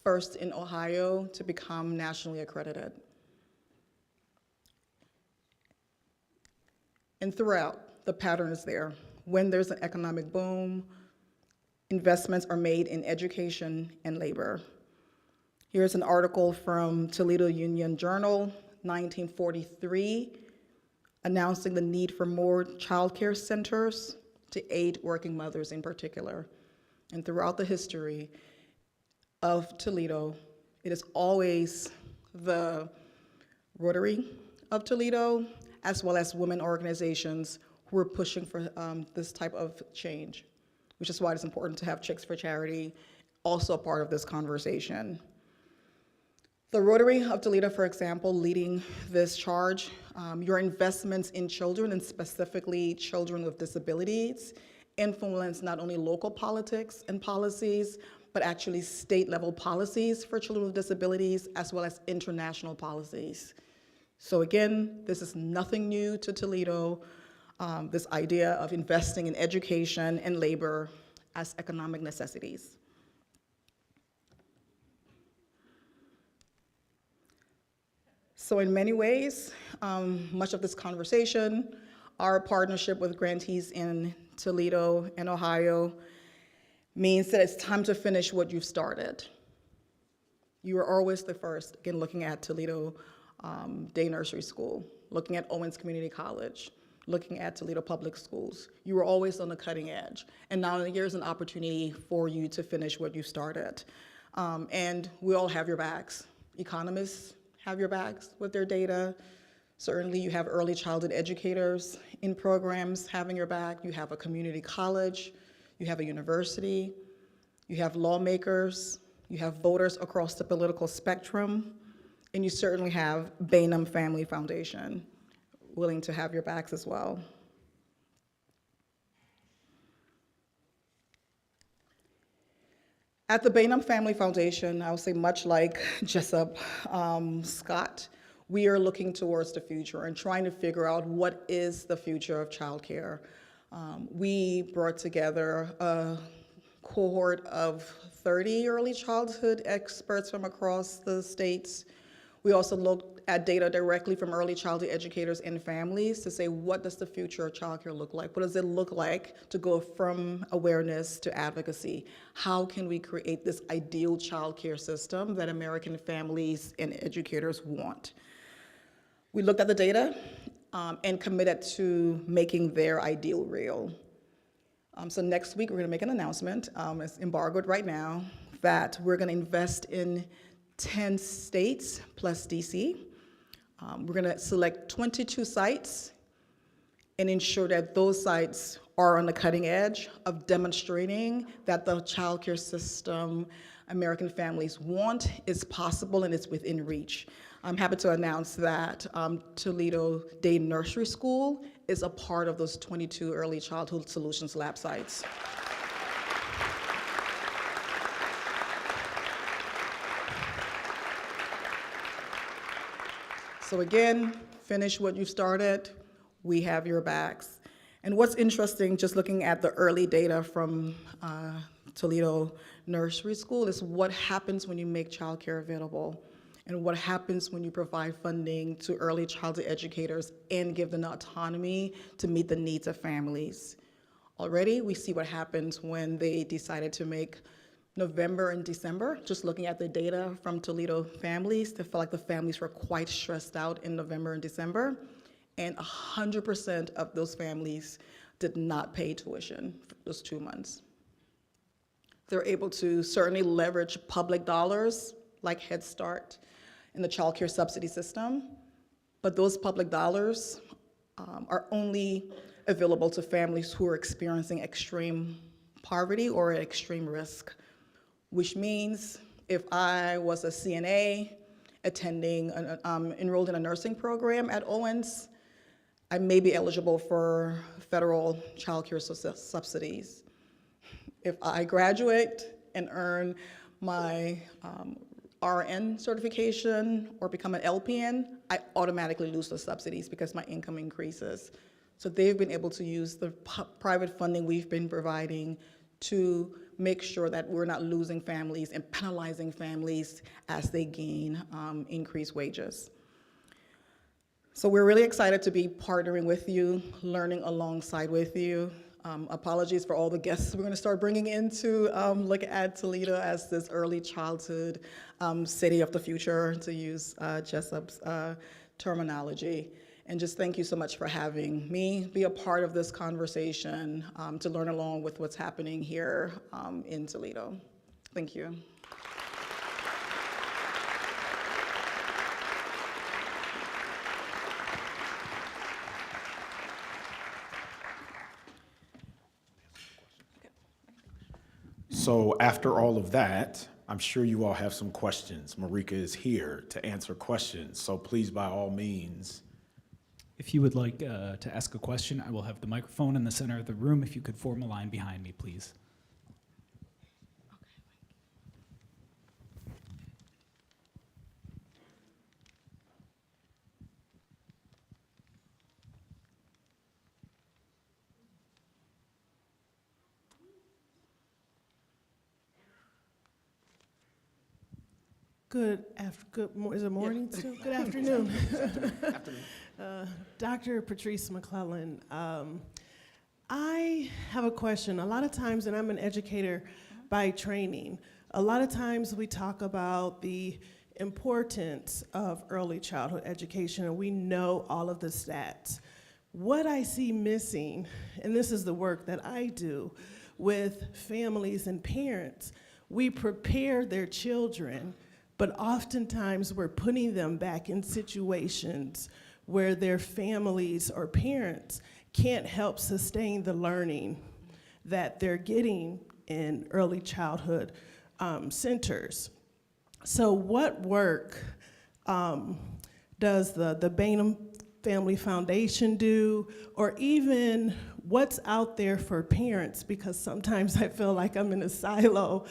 first in Ohio to become nationally accredited. And throughout, the pattern is there. When there's an economic boom, investments are made in education and labor. Here's an article from Toledo Union Journal, 1943, announcing the need for more childcare centers to aid working mothers in particular. And throughout the history of Toledo, it is always the Rotary of Toledo, as well as women organizations who are pushing for this type of change, which is why it's important to have Chicks for Charity also a part of this conversation. The Rotary of Toledo, for example, leading this charge, your investments in children, and specifically children with disabilities, influence not only local politics and policies, but actually state-level policies for children with disabilities, as well as international policies. So again, this is nothing new to Toledo. this idea of investing in education and labor as economic necessities. So in many ways, much of this conversation, our partnership with grantees in Toledo and Ohio means that it's time to finish what you've started. You are always the first, again, looking at Toledo Day Nursery School, looking at Owens Community College, looking at Toledo Public Schools. You were always on the cutting edge. And now here's an opportunity for you to finish what you started. And we all have your backs. Economists have your backs with their data. Certainly you have early childhood educators in programs having your back. You have a community college. You have a university. You have lawmakers. You have voters across the political spectrum. And you certainly have Bainum Family Foundation willing to have your backs as well. At the Bainum Family Foundation, I would say much like Jessup Scott, we are looking towards the future and trying to figure out what is the future of childcare. We brought together a cohort of 30 early childhood experts from across the states. We also looked at data directly from early childhood educators and families to say, what does the future of childcare look like? What does it look like to go from awareness to advocacy? How can we create this ideal childcare system that American families and educators want? We looked at the data and committed to making their ideal real. So next week, we're gonna make an announcement, it's embargoed right now, that we're gonna invest in 10 states plus DC. We're gonna select 22 sites and ensure that those sites are on the cutting edge of demonstrating that the childcare system American families want is possible and it's within reach. I'm happy to announce that Toledo Day Nursery School is a part of those 22 Early Childhood Solutions Lab sites. So again, finish what you started, we have your backs. And what's interesting, just looking at the early data from Toledo Nursery School, is what happens when you make childcare available and what happens when you provide funding to early childhood educators and give them autonomy to meet the needs of families. Already, we see what happens when they decided to make November and December, just looking at the data from Toledo families, they felt like the families were quite stressed out in November and December, and 100% of those families did not pay tuition for those 2 months. They're able to certainly leverage public dollars like Head Start in the child care subsidy system, but those public dollars are only available to families who are experiencing extreme poverty or at extreme risk, which means if I was a CNA attending, enrolled in a nursing program at Owens, I may be eligible for federal child care subsidies. If I graduate and earn my RN certification or become an LPN, I automatically lose the subsidies because my income increases. So they've been able to use the private funding we've been providing to make sure that we're not losing families and penalizing families as they gain increased wages. So we're really excited to be partnering with you, learning alongside with you. Apologies for all the guests we're gonna start bringing in to look at Toledo as this early childhood city of the future, to use Jessup's terminology. And just thank you so much for having me be a part of this conversation to learn along with what's happening here in Toledo. Thank you. So after all of that, I'm sure you all have some questions. Marika is here to answer questions, so please, by all means. If you would like to ask a question, I will have the microphone in the center of the room. If you could form a line behind me, please. Is it morning still? Good afternoon. Dr. Patrice McClellan, I have a question. A lot of times, and I'm an educator by training, a lot of times we talk about the importance of early childhood education, and we know all of the stats. What I see missing, and this is the work that I do with families and parents, we prepare their children, but oftentimes we're putting them back in situations where their families or parents can't help sustain the learning that they're getting in early childhood centers. So what work does the Bainham Family Foundation do, or even what's out there for parents? Because sometimes I feel like I'm in a silo,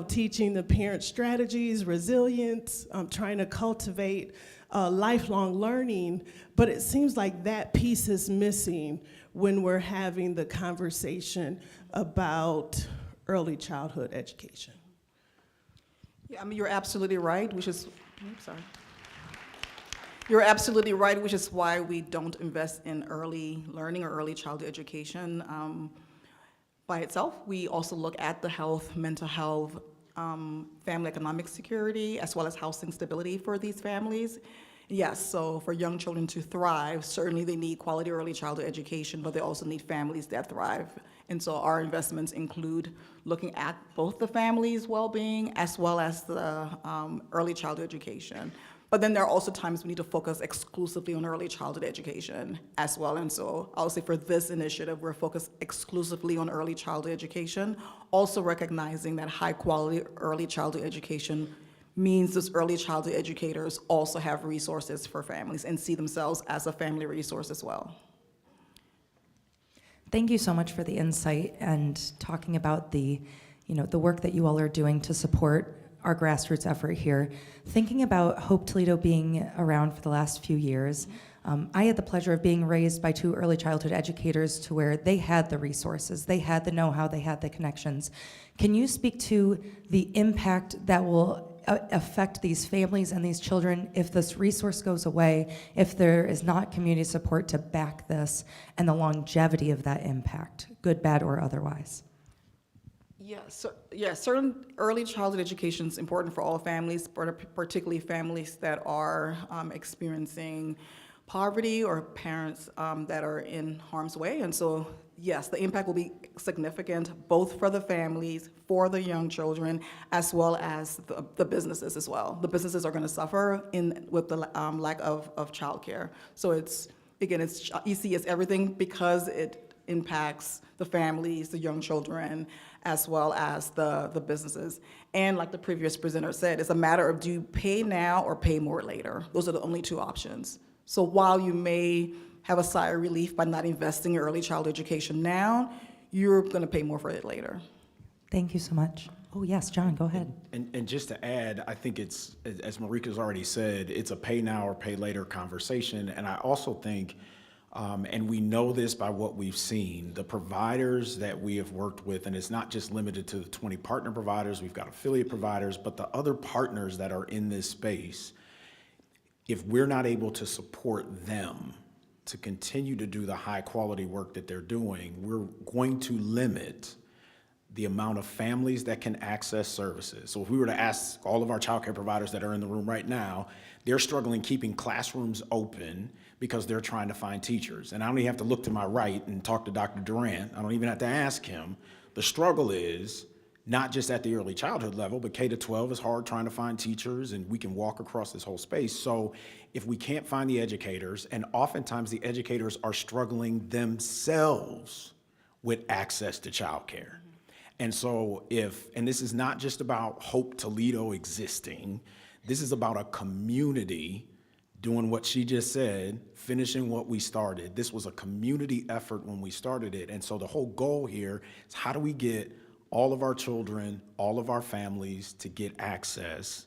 teaching the parent strategies, resilience, trying to cultivate lifelong learning, but it seems like that piece is missing when we're having the conversation about early childhood education. Yeah, you're absolutely right, You're absolutely right, which is why we don't invest in early learning or early childhood education by itself. We also look at the health, mental health, family economic security, as well as housing stability for these families. Yes, so for young children to thrive, certainly they need quality early childhood education, but they also need families that thrive. And so our investments include looking at both the family's well-being as well as the early childhood education. But then there are also times we need to focus exclusively on early childhood education as well. And so I'll say for this initiative, we're focused exclusively on early childhood education, also recognizing that high quality early childhood education means those early childhood educators also have resources for families and see themselves as a family resource as well. Thank you so much for the insight and talking about the work that you all are doing to support our grassroots effort here. Thinking about Hope Toledo being around for the last few years, I had the pleasure of being raised by two early childhood educators to where they had the resources, they had the know-how, they had the connections. Can you speak to the impact that will affect these families and these children if this resource goes away, if there is not community support to back this, and the longevity of that impact, good, bad, or otherwise? Certain early childhood education is important for all families, particularly families that are experiencing poverty or parents that are in harm's way. And so, yes, the impact will be significant both for the families, for the young children, as well as the businesses as well. The businesses are going to suffer with the lack of childcare. So it's EC is everything because it impacts the families, the young children, as well as the businesses. And like the previous presenter said, it's a matter of do you pay now or pay more later? Those are the only two options. So while you may have a sigh of relief by not investing in early childhood education now, you're going to pay more for it later. Thank you so much. Oh, yes, John, go ahead. And just to add, I think it's, as Marika's already said, it's a pay now or pay later conversation. And I also think, and we know this by what we've seen, the providers that we have worked with, and it's not just limited to the 20 partner providers, we've got affiliate providers, but the other partners that are in this space, if we're not able to support them to continue to do the high quality work that they're doing, we're going to limit the amount of families that can access services. So if we were to ask all of our childcare providers that are in the room right now, they're struggling keeping classrooms open because they're trying to find teachers. And I don't even have to look to my right and talk to Dr. Durant. I don't even have to ask him. The struggle is not just at the early childhood level, but K to 12 is hard trying to find teachers, and we can walk across this whole space. So if we can't find the educators, and oftentimes the educators are struggling themselves with access to childcare. And so and this is not just about Hope Toledo existing, this is about a community doing what she just said, finishing what we started. This was a community effort when we started it. And so the whole goal here is how do we get all of our children, all of our families to get access,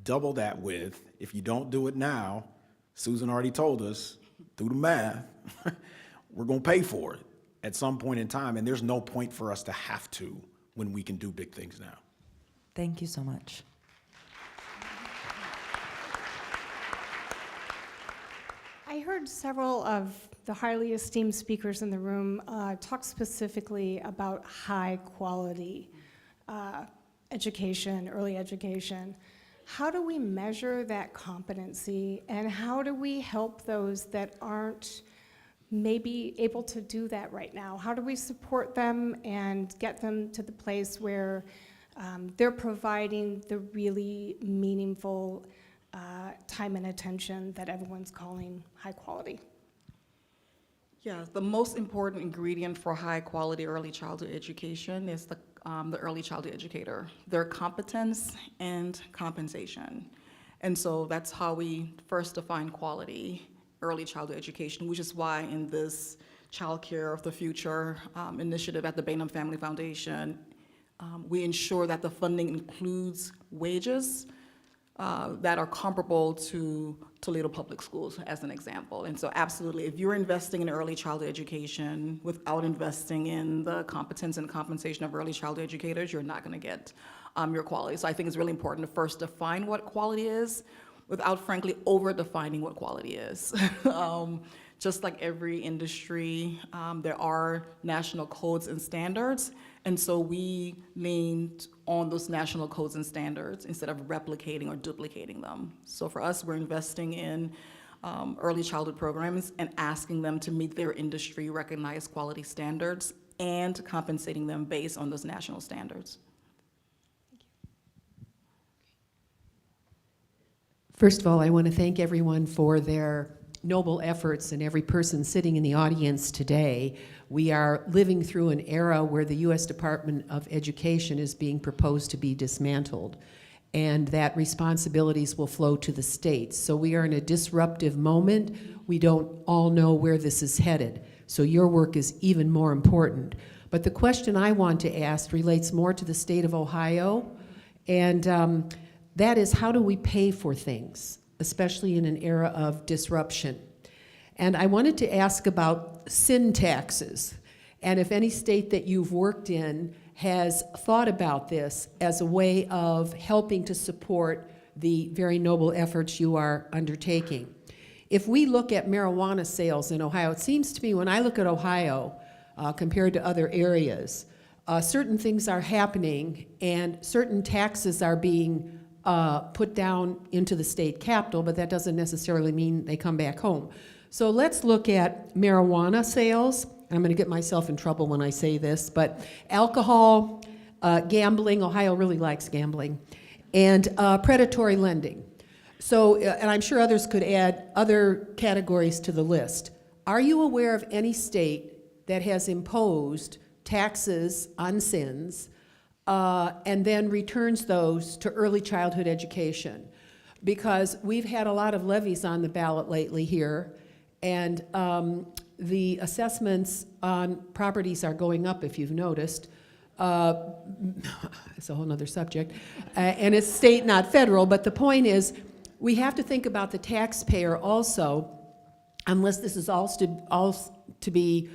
double that with, if you don't do it now, Susan already told us, through the math, we're gonna pay for it at some point in time, and there's no point for us to have to when we can do big things now. Thank you so much. heard several of the highly esteemed speakers in the room talk specifically about high quality education, early education. How do we measure that competency, and how do we help those that aren't maybe able to do that right now? How do we support them and get them to the place where they're providing the really meaningful time and attention that everyone's calling high quality? Yeah, the most important ingredient for high quality early childhood education is the early childhood educator, their competence and compensation. And so that's how we first define quality early childhood education, which is why in this Child Care of the Future initiative at the Bainham Family Foundation, we ensure that the funding includes wages that are comparable to Toledo Public Schools, as an example. And so absolutely, if you're investing in early childhood education without investing in the competence and compensation of early childhood educators, you're not gonna get your quality. So I think it's really important to first define what quality is without, frankly, over-defining what quality is. Just like every industry, there are national codes and standards, and so we leaned on those national codes and standards instead of replicating or duplicating them. So for us, we're investing in early childhood programs and asking them to meet their industry recognized quality standards and compensating them based on those national standards. First of all, I want to thank everyone for their noble efforts and every person sitting in the audience today. We are living through an era where the U.S. Department of Education is being proposed to be dismantled, and that responsibilities will flow to the states. So we are in a disruptive moment. We don't all know where this is headed. So your work is even more important. But the question I want to ask relates more to the state of Ohio, and that is, how do we pay for things, especially in an era of disruption? And I wanted to ask about sin taxes, and if any state that you've worked in has thought about this as a way of helping to support the very noble efforts you are undertaking. If we look at marijuana sales in Ohio, it seems to me when I look at Ohio compared to other areas, certain things are happening and certain taxes are being put down into the state capital, but that doesn't necessarily mean they come back home. So let's look at marijuana sales. I'm going to get myself in trouble when I say this, but alcohol, gambling, Ohio really likes gambling, and predatory lending. So, and I'm sure others could add other categories to the list. Are you aware of any state that has imposed taxes on sins and then returns those to early childhood education? Because we've had a lot of levies on the ballot lately here, and the assessments on properties are going up, if you've noticed. It's a whole nother subject. And it's state, not federal, but the point is, we have to think about the taxpayer also, unless this is all to be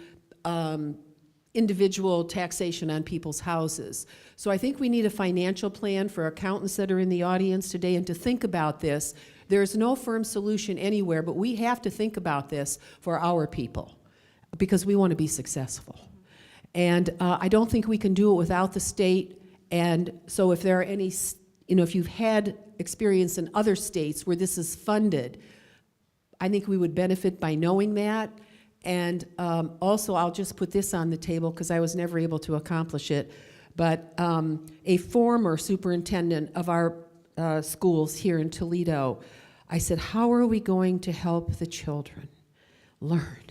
individual taxation on people's houses. So I think we need a financial plan for accountants that are in the audience today, and to think about this. There's no firm solution anywhere, but we have to think about this for our people because we want to be successful. And I don't think we can do it without the state. And so if there are any, if you've had experience in other states where this is funded, I think we would benefit by knowing that. And also, I'll just put this on the table because I was never able to accomplish it, but a former superintendent of our schools here in Toledo, I said, how are we going to help the children learn?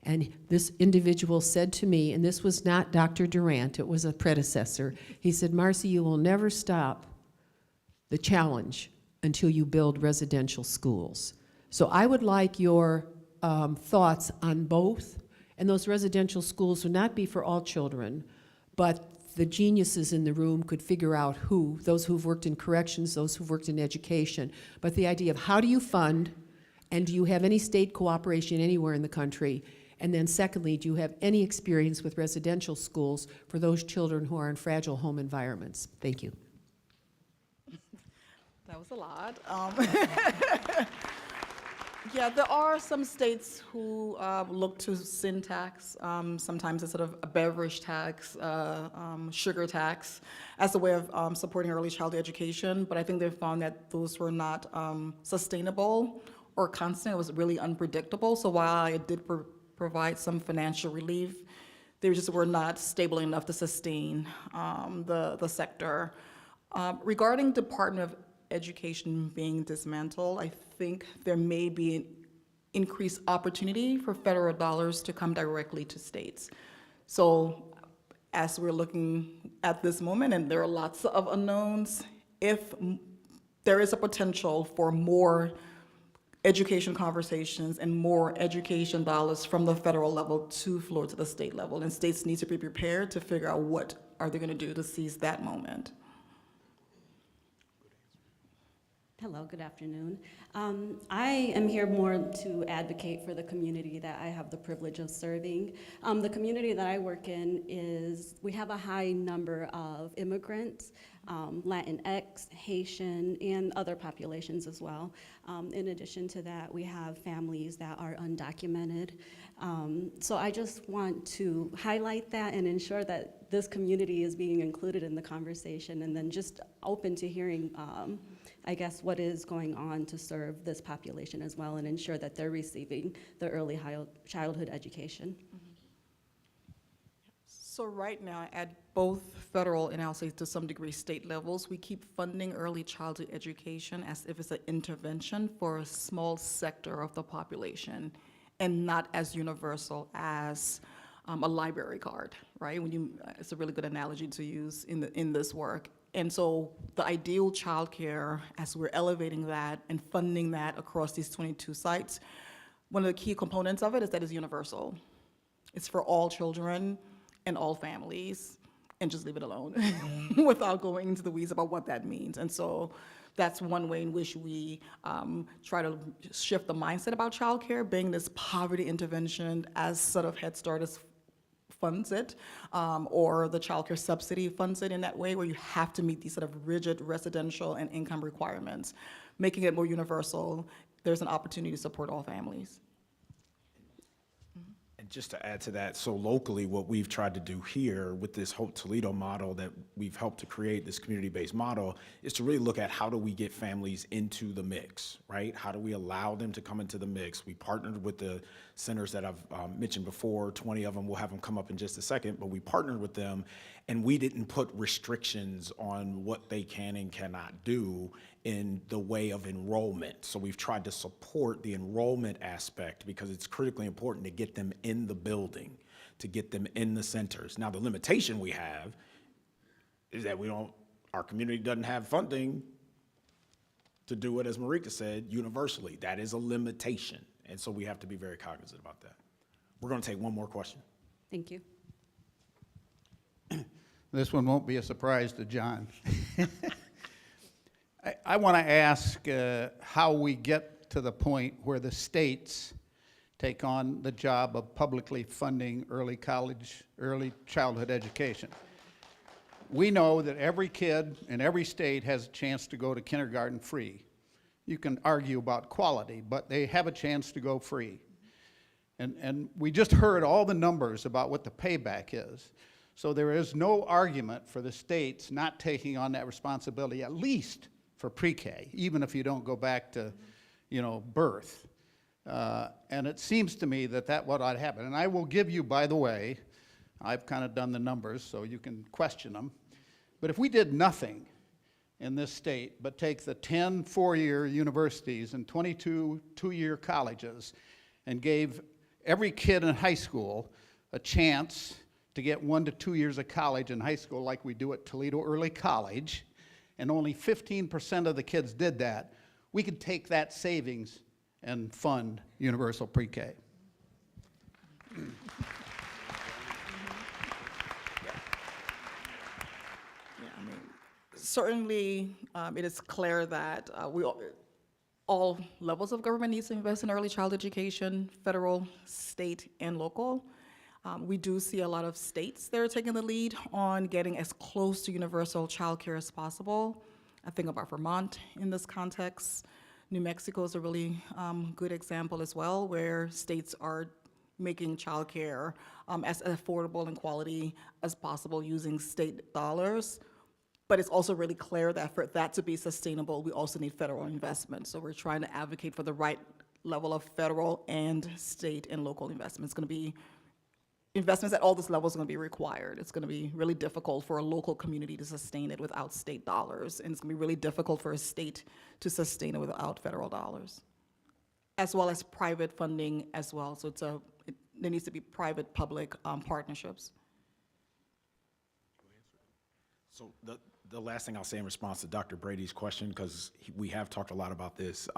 And this individual said to me, and this was not Dr. Durant, it was a predecessor, he said, Marcy, you will never stop the challenge until you build residential schools. So I would like your thoughts on both, and those residential schools would not be for all children, but the geniuses in the room could figure out those who've worked in corrections, those who've worked in education, but the idea of how do you fund, and do you have any state cooperation anywhere in the country, and then secondly, do you have any experience with residential schools for those children who are in fragile home environments? Thank you. That was a lot. Yeah, there are some states who look to sin tax, sometimes it's sort of a beverage tax, sugar tax, as a way of supporting early childhood education, but I think they've found that those were not sustainable or constant. It was really unpredictable, so while it did provide some financial relief, they just were not stable enough to sustain the sector. Regarding Department of Education being dismantled, I think there may be an increased opportunity for federal dollars to come directly to states. So as we're looking at this moment, and there are lots of unknowns, if there is a potential for more education conversations and more education dollars from the federal level to flow to the state level, and states need to be prepared to figure out what are they going to do to seize that moment. Hello, good afternoon. I am here more to advocate for the community that I have the privilege of serving. The community that I work in we have a high number of immigrants, Latinx, Haitian, and other populations as well. In addition to that, we have families that are undocumented. So I just want to highlight that and ensure that this community is being included in the conversation, and then just open to hearing I guess, what is going on to serve this population as well and ensure that they're receiving the early childhood education. So right now, at both federal and I'll say to some degree state levels, we keep funding early childhood education as if it's an intervention for a small sector of the population and not as universal as a library card, right? It's a really good analogy to use in this work. And so the ideal childcare, as we're elevating that and funding that across these 22 sites, one of the key components of it is that it's universal. It's for all children and all families, and just leave it alone without going into the weeds about what that means. And so that's one way in which we try to shift the mindset about childcare, being this poverty intervention as sort of Head Start funds it, or the child care subsidy funds it in that way, where you have to meet these sort of rigid residential and income requirements. Making it more universal, there's an opportunity to support all families. And just to add to that, so locally, what we've tried to do here with this Hope Toledo model that we've helped to create, this community-based model, is to really look at how do we get families into the mix, right? How do we allow them to come into the mix? We partnered with the centers that I've mentioned before, 20 of them, we'll have them come up in just a second, but we partnered with them, and we didn't put restrictions on what they can and cannot do in the way of enrollment. So we've tried to support the enrollment aspect because it's critically important to get them in the building, to get them in the centers. Now, the limitation we have is that our community doesn't have funding to do it, as Marika said, universally. That is a limitation. And so we have to be very cognizant about that. We're going to take one more question. Thank you. This one won't be a surprise to John. I want to ask how we get to the point where the states take on the job of publicly funding early childhood education. We know that every kid in every state has a chance to go to kindergarten free. You can argue about quality, but they have a chance to go free. And we just heard all the numbers about what the payback is. So there is no argument for the states not taking on that responsibility, at least for pre-K, even if you don't go back to, birth. And it seems to me that what ought to happen. And I will give you, by the way, I've kind of done the numbers so you can question them. But if we did nothing in this state but take the 10 four-year universities and 22 two-year colleges and gave every kid in high school a chance to get 1 to 2 years of college in high school like we do at Toledo Early College, and only 15% of the kids did that, we could take that savings and fund universal pre-K. Certainly, it is clear that all levels of government needs to invest in early child education, federal, state, and local. We do see a lot of states that are taking the lead on getting as close to universal child care as possible. I think about Vermont in this context. New Mexico is a really good example as well, where states are making childcare as affordable and quality as possible using state dollars. But it's also really clear that for that to be sustainable, we also need federal investment. So we're trying to advocate for the right level of federal and state and local investment. It's going to be investments at all these levels are going to be required. It's going to be really difficult for a local community to sustain it without state dollars, and it's going to be really difficult for a state to sustain it without federal dollars, as well as private funding as well. So there needs to be private-public partnerships. So the last thing I'll say in response to Dr. Brady's question, because we have talked a lot about this,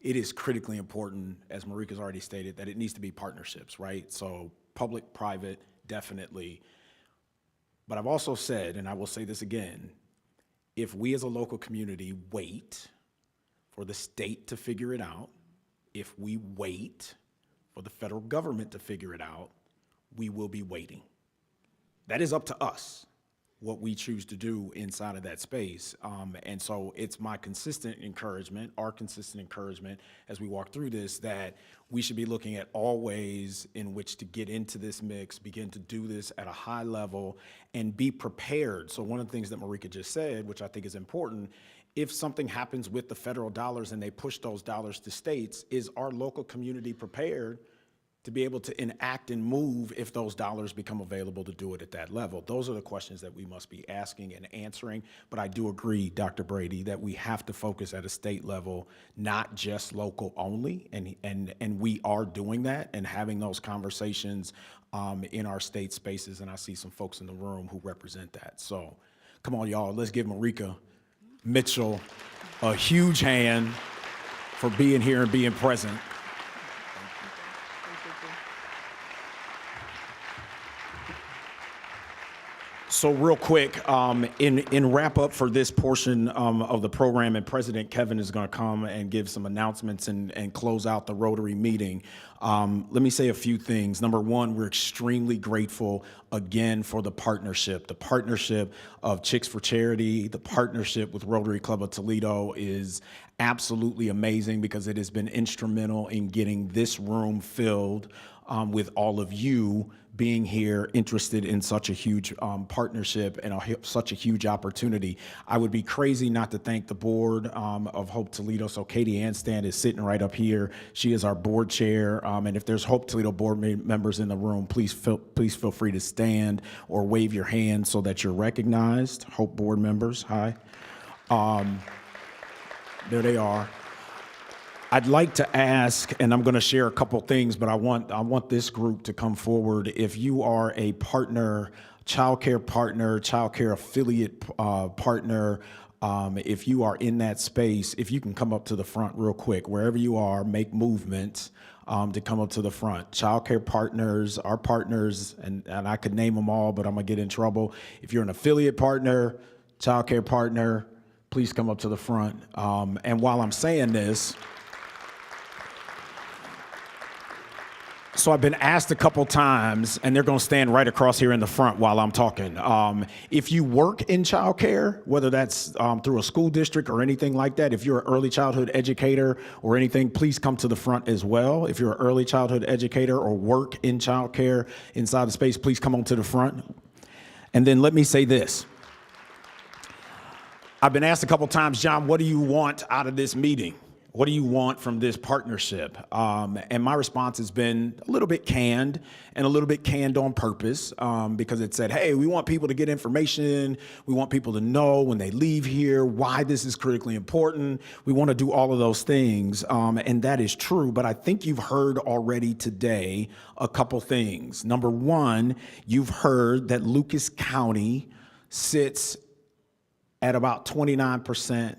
it is critically important, as Marika's already stated, that it needs to be partnerships, right? So public, private, definitely. But I've also said, and I will say this again, if we as a local community wait for the state to figure it out, if we wait for the federal government to figure it out, we will be waiting. That is up to us, what we choose to do inside of that space. And so it's my consistent encouragement, our consistent encouragement as we walk through this, that we should be looking at all ways in which to get into this mix, begin to do this at a high level, and be prepared. So one of the things that Marika just said, which I think is important, if something happens with the federal dollars and they push those dollars to states, is our local community prepared to be able to enact and move if those dollars become available to do it at that level? Those are the questions that we must be asking and answering. But I do agree, Dr. Brady, that we have to focus at a state level, not just local only. And we are doing that and having those conversations in our state spaces. And I see some folks in the room who represent that. So come on, y'all, let's give Marika Mitchell a huge hand for being here and being present. So real quick, in wrap up for this portion of the program, and President Kevin is going to come and give some announcements and close out the Rotary meeting. Let me say a few things. Number one, we're extremely grateful again for the partnership. The partnership of Chicks for Charity, the partnership with Rotary Club of Toledo is absolutely amazing because it has been instrumental in getting this room filled with all of you being here, interested in such a huge partnership and such a huge opportunity. I would be crazy not to thank the board of Hope Toledo. So Katie Anstand is sitting right up here. She is our board chair. And if there's Hope Toledo board members in the room, please feel free to stand or wave your hand so that you're recognized. Hope board members, hi. There they are. I'd like to ask, and I'm going to share a couple things, but I want this group to come forward. If you are a partner, childcare affiliate partner, if you are in that space, if you can come up to the front real quick, wherever you are, make movements to come up to the front. Childcare partners, our partners, and I could name them all, but I'm going to get in trouble. If you're an affiliate partner, childcare partner, please come up to the front. And while I'm saying this, so I've been asked a couple times, and they're going to stand right across here in the front while I'm talking. If you work in childcare, whether that's through a school district or anything like that, if you're an early childhood educator or anything, please come to the front as well. If you're an early childhood educator or work in childcare inside the space, please come on to the front. And then let me say this. I've been asked a couple times, John, what do you want out of this meeting? What do you want from this partnership? And my response has been a little bit canned, and a little bit canned on purpose, because it said, hey, we want people to get information. We want people to know when they leave here why this is critically important. We want to do all of those things, and that is true. But I think you've heard already today a couple things. Number one, you've heard that Lucas County sits at about 29%,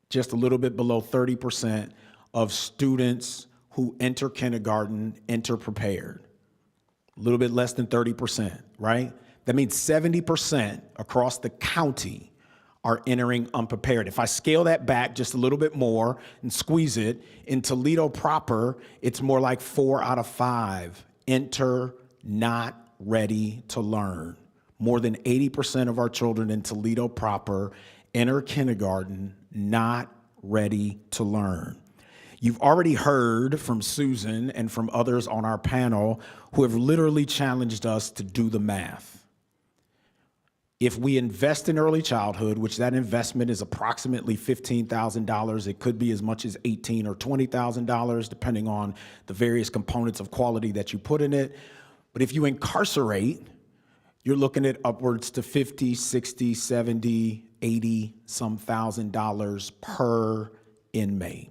just a little bit below 30% of students who enter kindergarten enter prepared. A little bit less than 30%, right? That means 70% across the county are entering unprepared. If I scale that back just a little bit more and squeeze it, in Toledo proper, it's more like 4 out of 5 enter not ready to learn. More than 80% of our children in Toledo proper enter kindergarten not ready to learn. You've already heard from Susan and from others on our panel who have literally challenged us to do the math. If we invest in early childhood, which that investment is approximately $15,000, it could be as much as $18,000 or $20,000, depending on the various components of quality that you put in it. But if you incarcerate, you're looking at upwards to $50,000, $60,000, $70,000, $80,000 some $1,000 per inmate.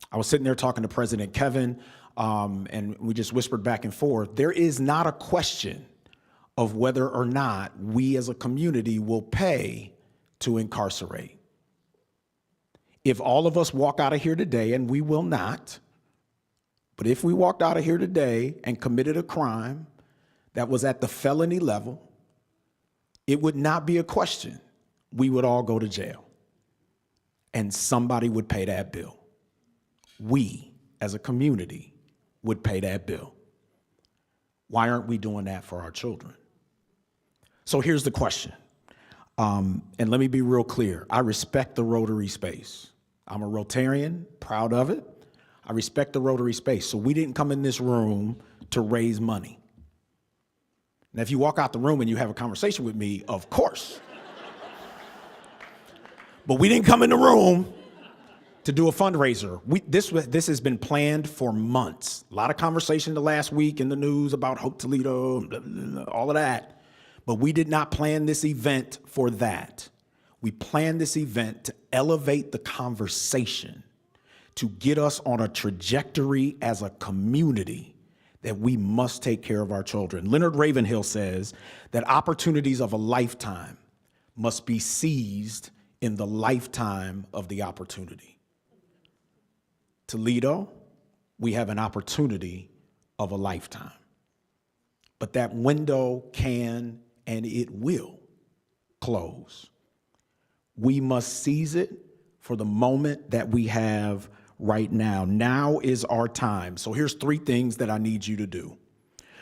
I was sitting there talking to President Kevin, and we just whispered back and forth. There is not a question of whether or not we as a community will pay to incarcerate. If all of us walk out of here today, and we will not, but if we walked out of here today and committed a crime that was at the felony level, it would not be a question. We would all go to jail, and somebody would pay that bill. We, as a community, would pay that bill. Why aren't we doing that for our children? So here's the question, and let me be real clear. I respect the Rotary space. I'm a Rotarian, proud of it. I respect the Rotary space. So we didn't come in this room to raise money. Now, if you walk out the room and you have a conversation with me, of course. But we didn't come in the room to do a fundraiser. This has been planned for months. A lot of conversation the last week in the news about Hope Toledo, blah, blah, blah, all of that. But we did not plan this event for that. We planned this event to elevate the conversation, to get us on a trajectory as a community that we must take care of our children. Leonard Ravenhill says that opportunities of a lifetime must be seized in the lifetime of the opportunity. Toledo, we have an opportunity of a lifetime. But that window can and it will close. We must seize it for the moment that we have right now. Now is our time. So here's 3 things that I need you to do.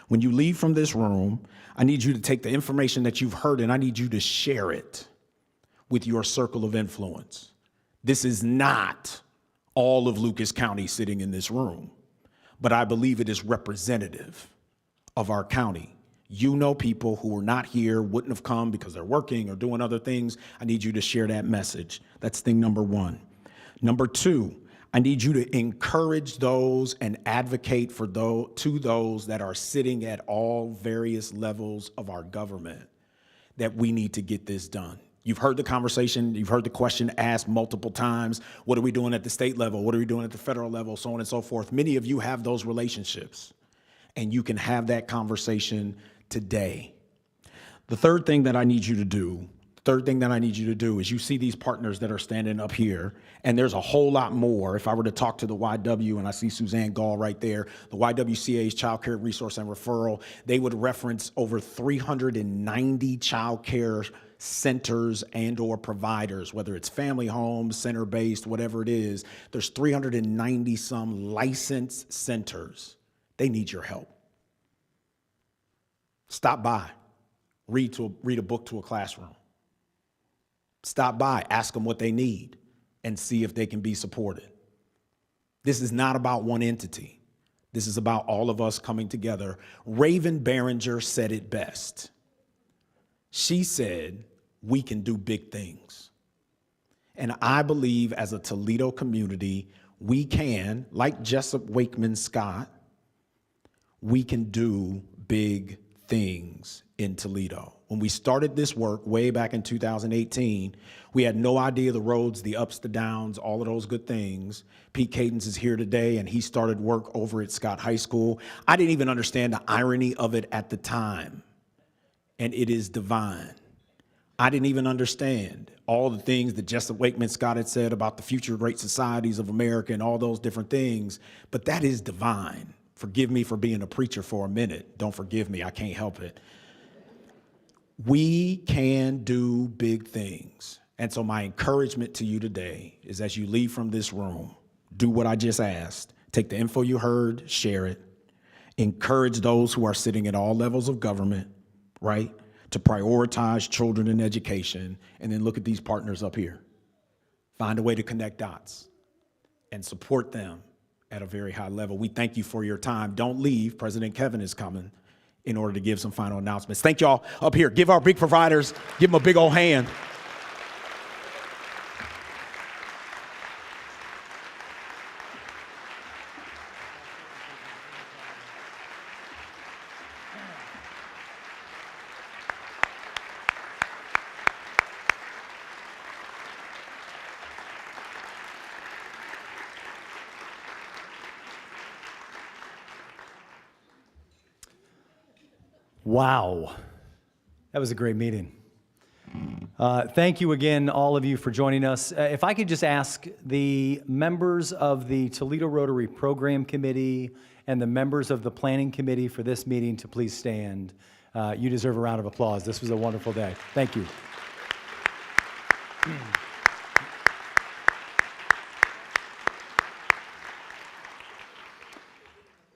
When you leave from this room, I need you to take the information that you've heard and I need you to share it with your circle of influence. This is not all of Lucas County sitting in this room, but I believe it is representative of our county. You know people who were not here, wouldn't have come because they're working or doing other things. I need you to share that message. That's thing number 1. Number 2, I need you to encourage those and advocate for those that are sitting at all various levels of our government that we need to get this done. You've heard the conversation, you've heard the question asked multiple times. What are we doing at the state level? What are we doing at the federal level? So on and so forth. Many of you have those relationships, and you can have that conversation today. The third thing that I need you to do is you see these partners that are standing up here, and there's a whole lot more. If I were to talk to the YW, and I see Suzanne Gall right there, the YWCA's Child Care Resource and Referral, they would reference over 390 child care centers and or providers, whether it's family homes, center-based, whatever it is. There's 390 some licensed centers. They need your help. Stop by, read a book to a classroom. Stop by, ask them what they need, and see if they can be supported. This is not about one entity. This is about all of us coming together. Raven Barringer said it best. She said, we can do big things. And I believe as a Toledo community, we can, like Jessup Wakeman Scott, we can do big things in Toledo. When we started this work way back in 2018, we had no idea the roads, the ups, the downs, all of those good things. Pete Cadence is here today, and he started work over at Scott High School. I didn't even understand the irony of it at the time, and it is divine. I didn't even understand all the things that Jessup Wakeman Scott had said about the future great societies of America and all those different things, but that is divine. Forgive me for being a preacher for a minute. Don't forgive me, I can't help it. We can do big things. And so my encouragement to you today is as you leave from this room, do what I just asked. Take the info you heard, share it. Encourage those who are sitting at all levels of government, right, to prioritize children and education, and then look at these partners up here. find a way to connect dots and support them at a very high level. We thank you for your time. Don't leave. President Kevin is coming in order to give some final announcements. Thank y'all up here. Give our big providers, give them a big old hand. Wow, that was a great meeting. Thank you again, all of you, for joining us. If I could just ask the members of the Toledo Rotary Program Committee and the members of the Planning Committee for this meeting to please stand. You deserve a round of applause. This was a wonderful day. Thank you.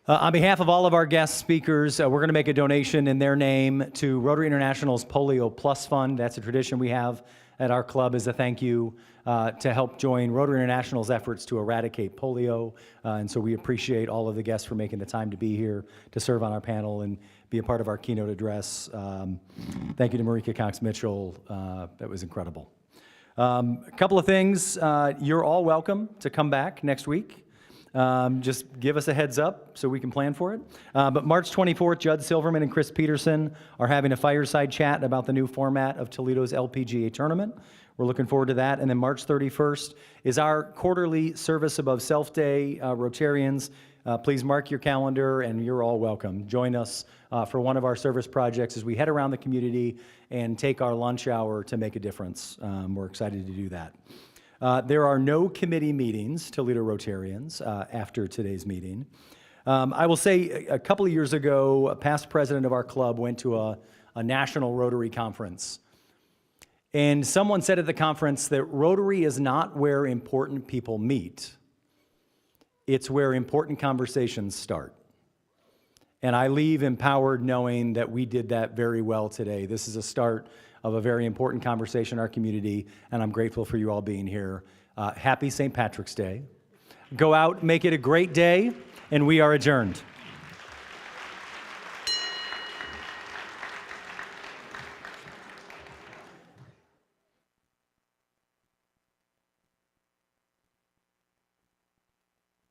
On behalf of all of our guest speakers, we're going to make a donation in their name to Rotary International's Polio Plus Fund. That's a tradition we have at our club as a thank you to help join Rotary International's efforts to eradicate polio. And so we appreciate all of the guests for making the time to be here to serve on our panel and be a part of our keynote address. Thank you to Marika Cox-Mitchell. That was incredible. A couple of things. You're all welcome to come back next week. Just give us a heads up so we can plan for it. But March 24th, Judd Silverman and Chris Peterson are having a fireside chat about the new format of Toledo's LPGA tournament. We're looking forward to that. And then March 31st is our quarterly Service Above Self Day. Rotarians, please mark your calendar, and you're all welcome. Join us for one of our service projects as we head around the community and take our lunch hour to make a difference. We're excited to do that. There are no committee meetings, Toledo Rotarians, after today's meeting. I will say a couple of years ago, a past president of our club went to a national Rotary conference. And someone said at the conference that Rotary is not where important people meet. It's where important conversations start. And I leave empowered knowing that we did that very well today. This is a start of a very important conversation in our community, and I'm grateful for you all being here. Happy St. Patrick's Day. Go out, make it a great day, and we are adjourned.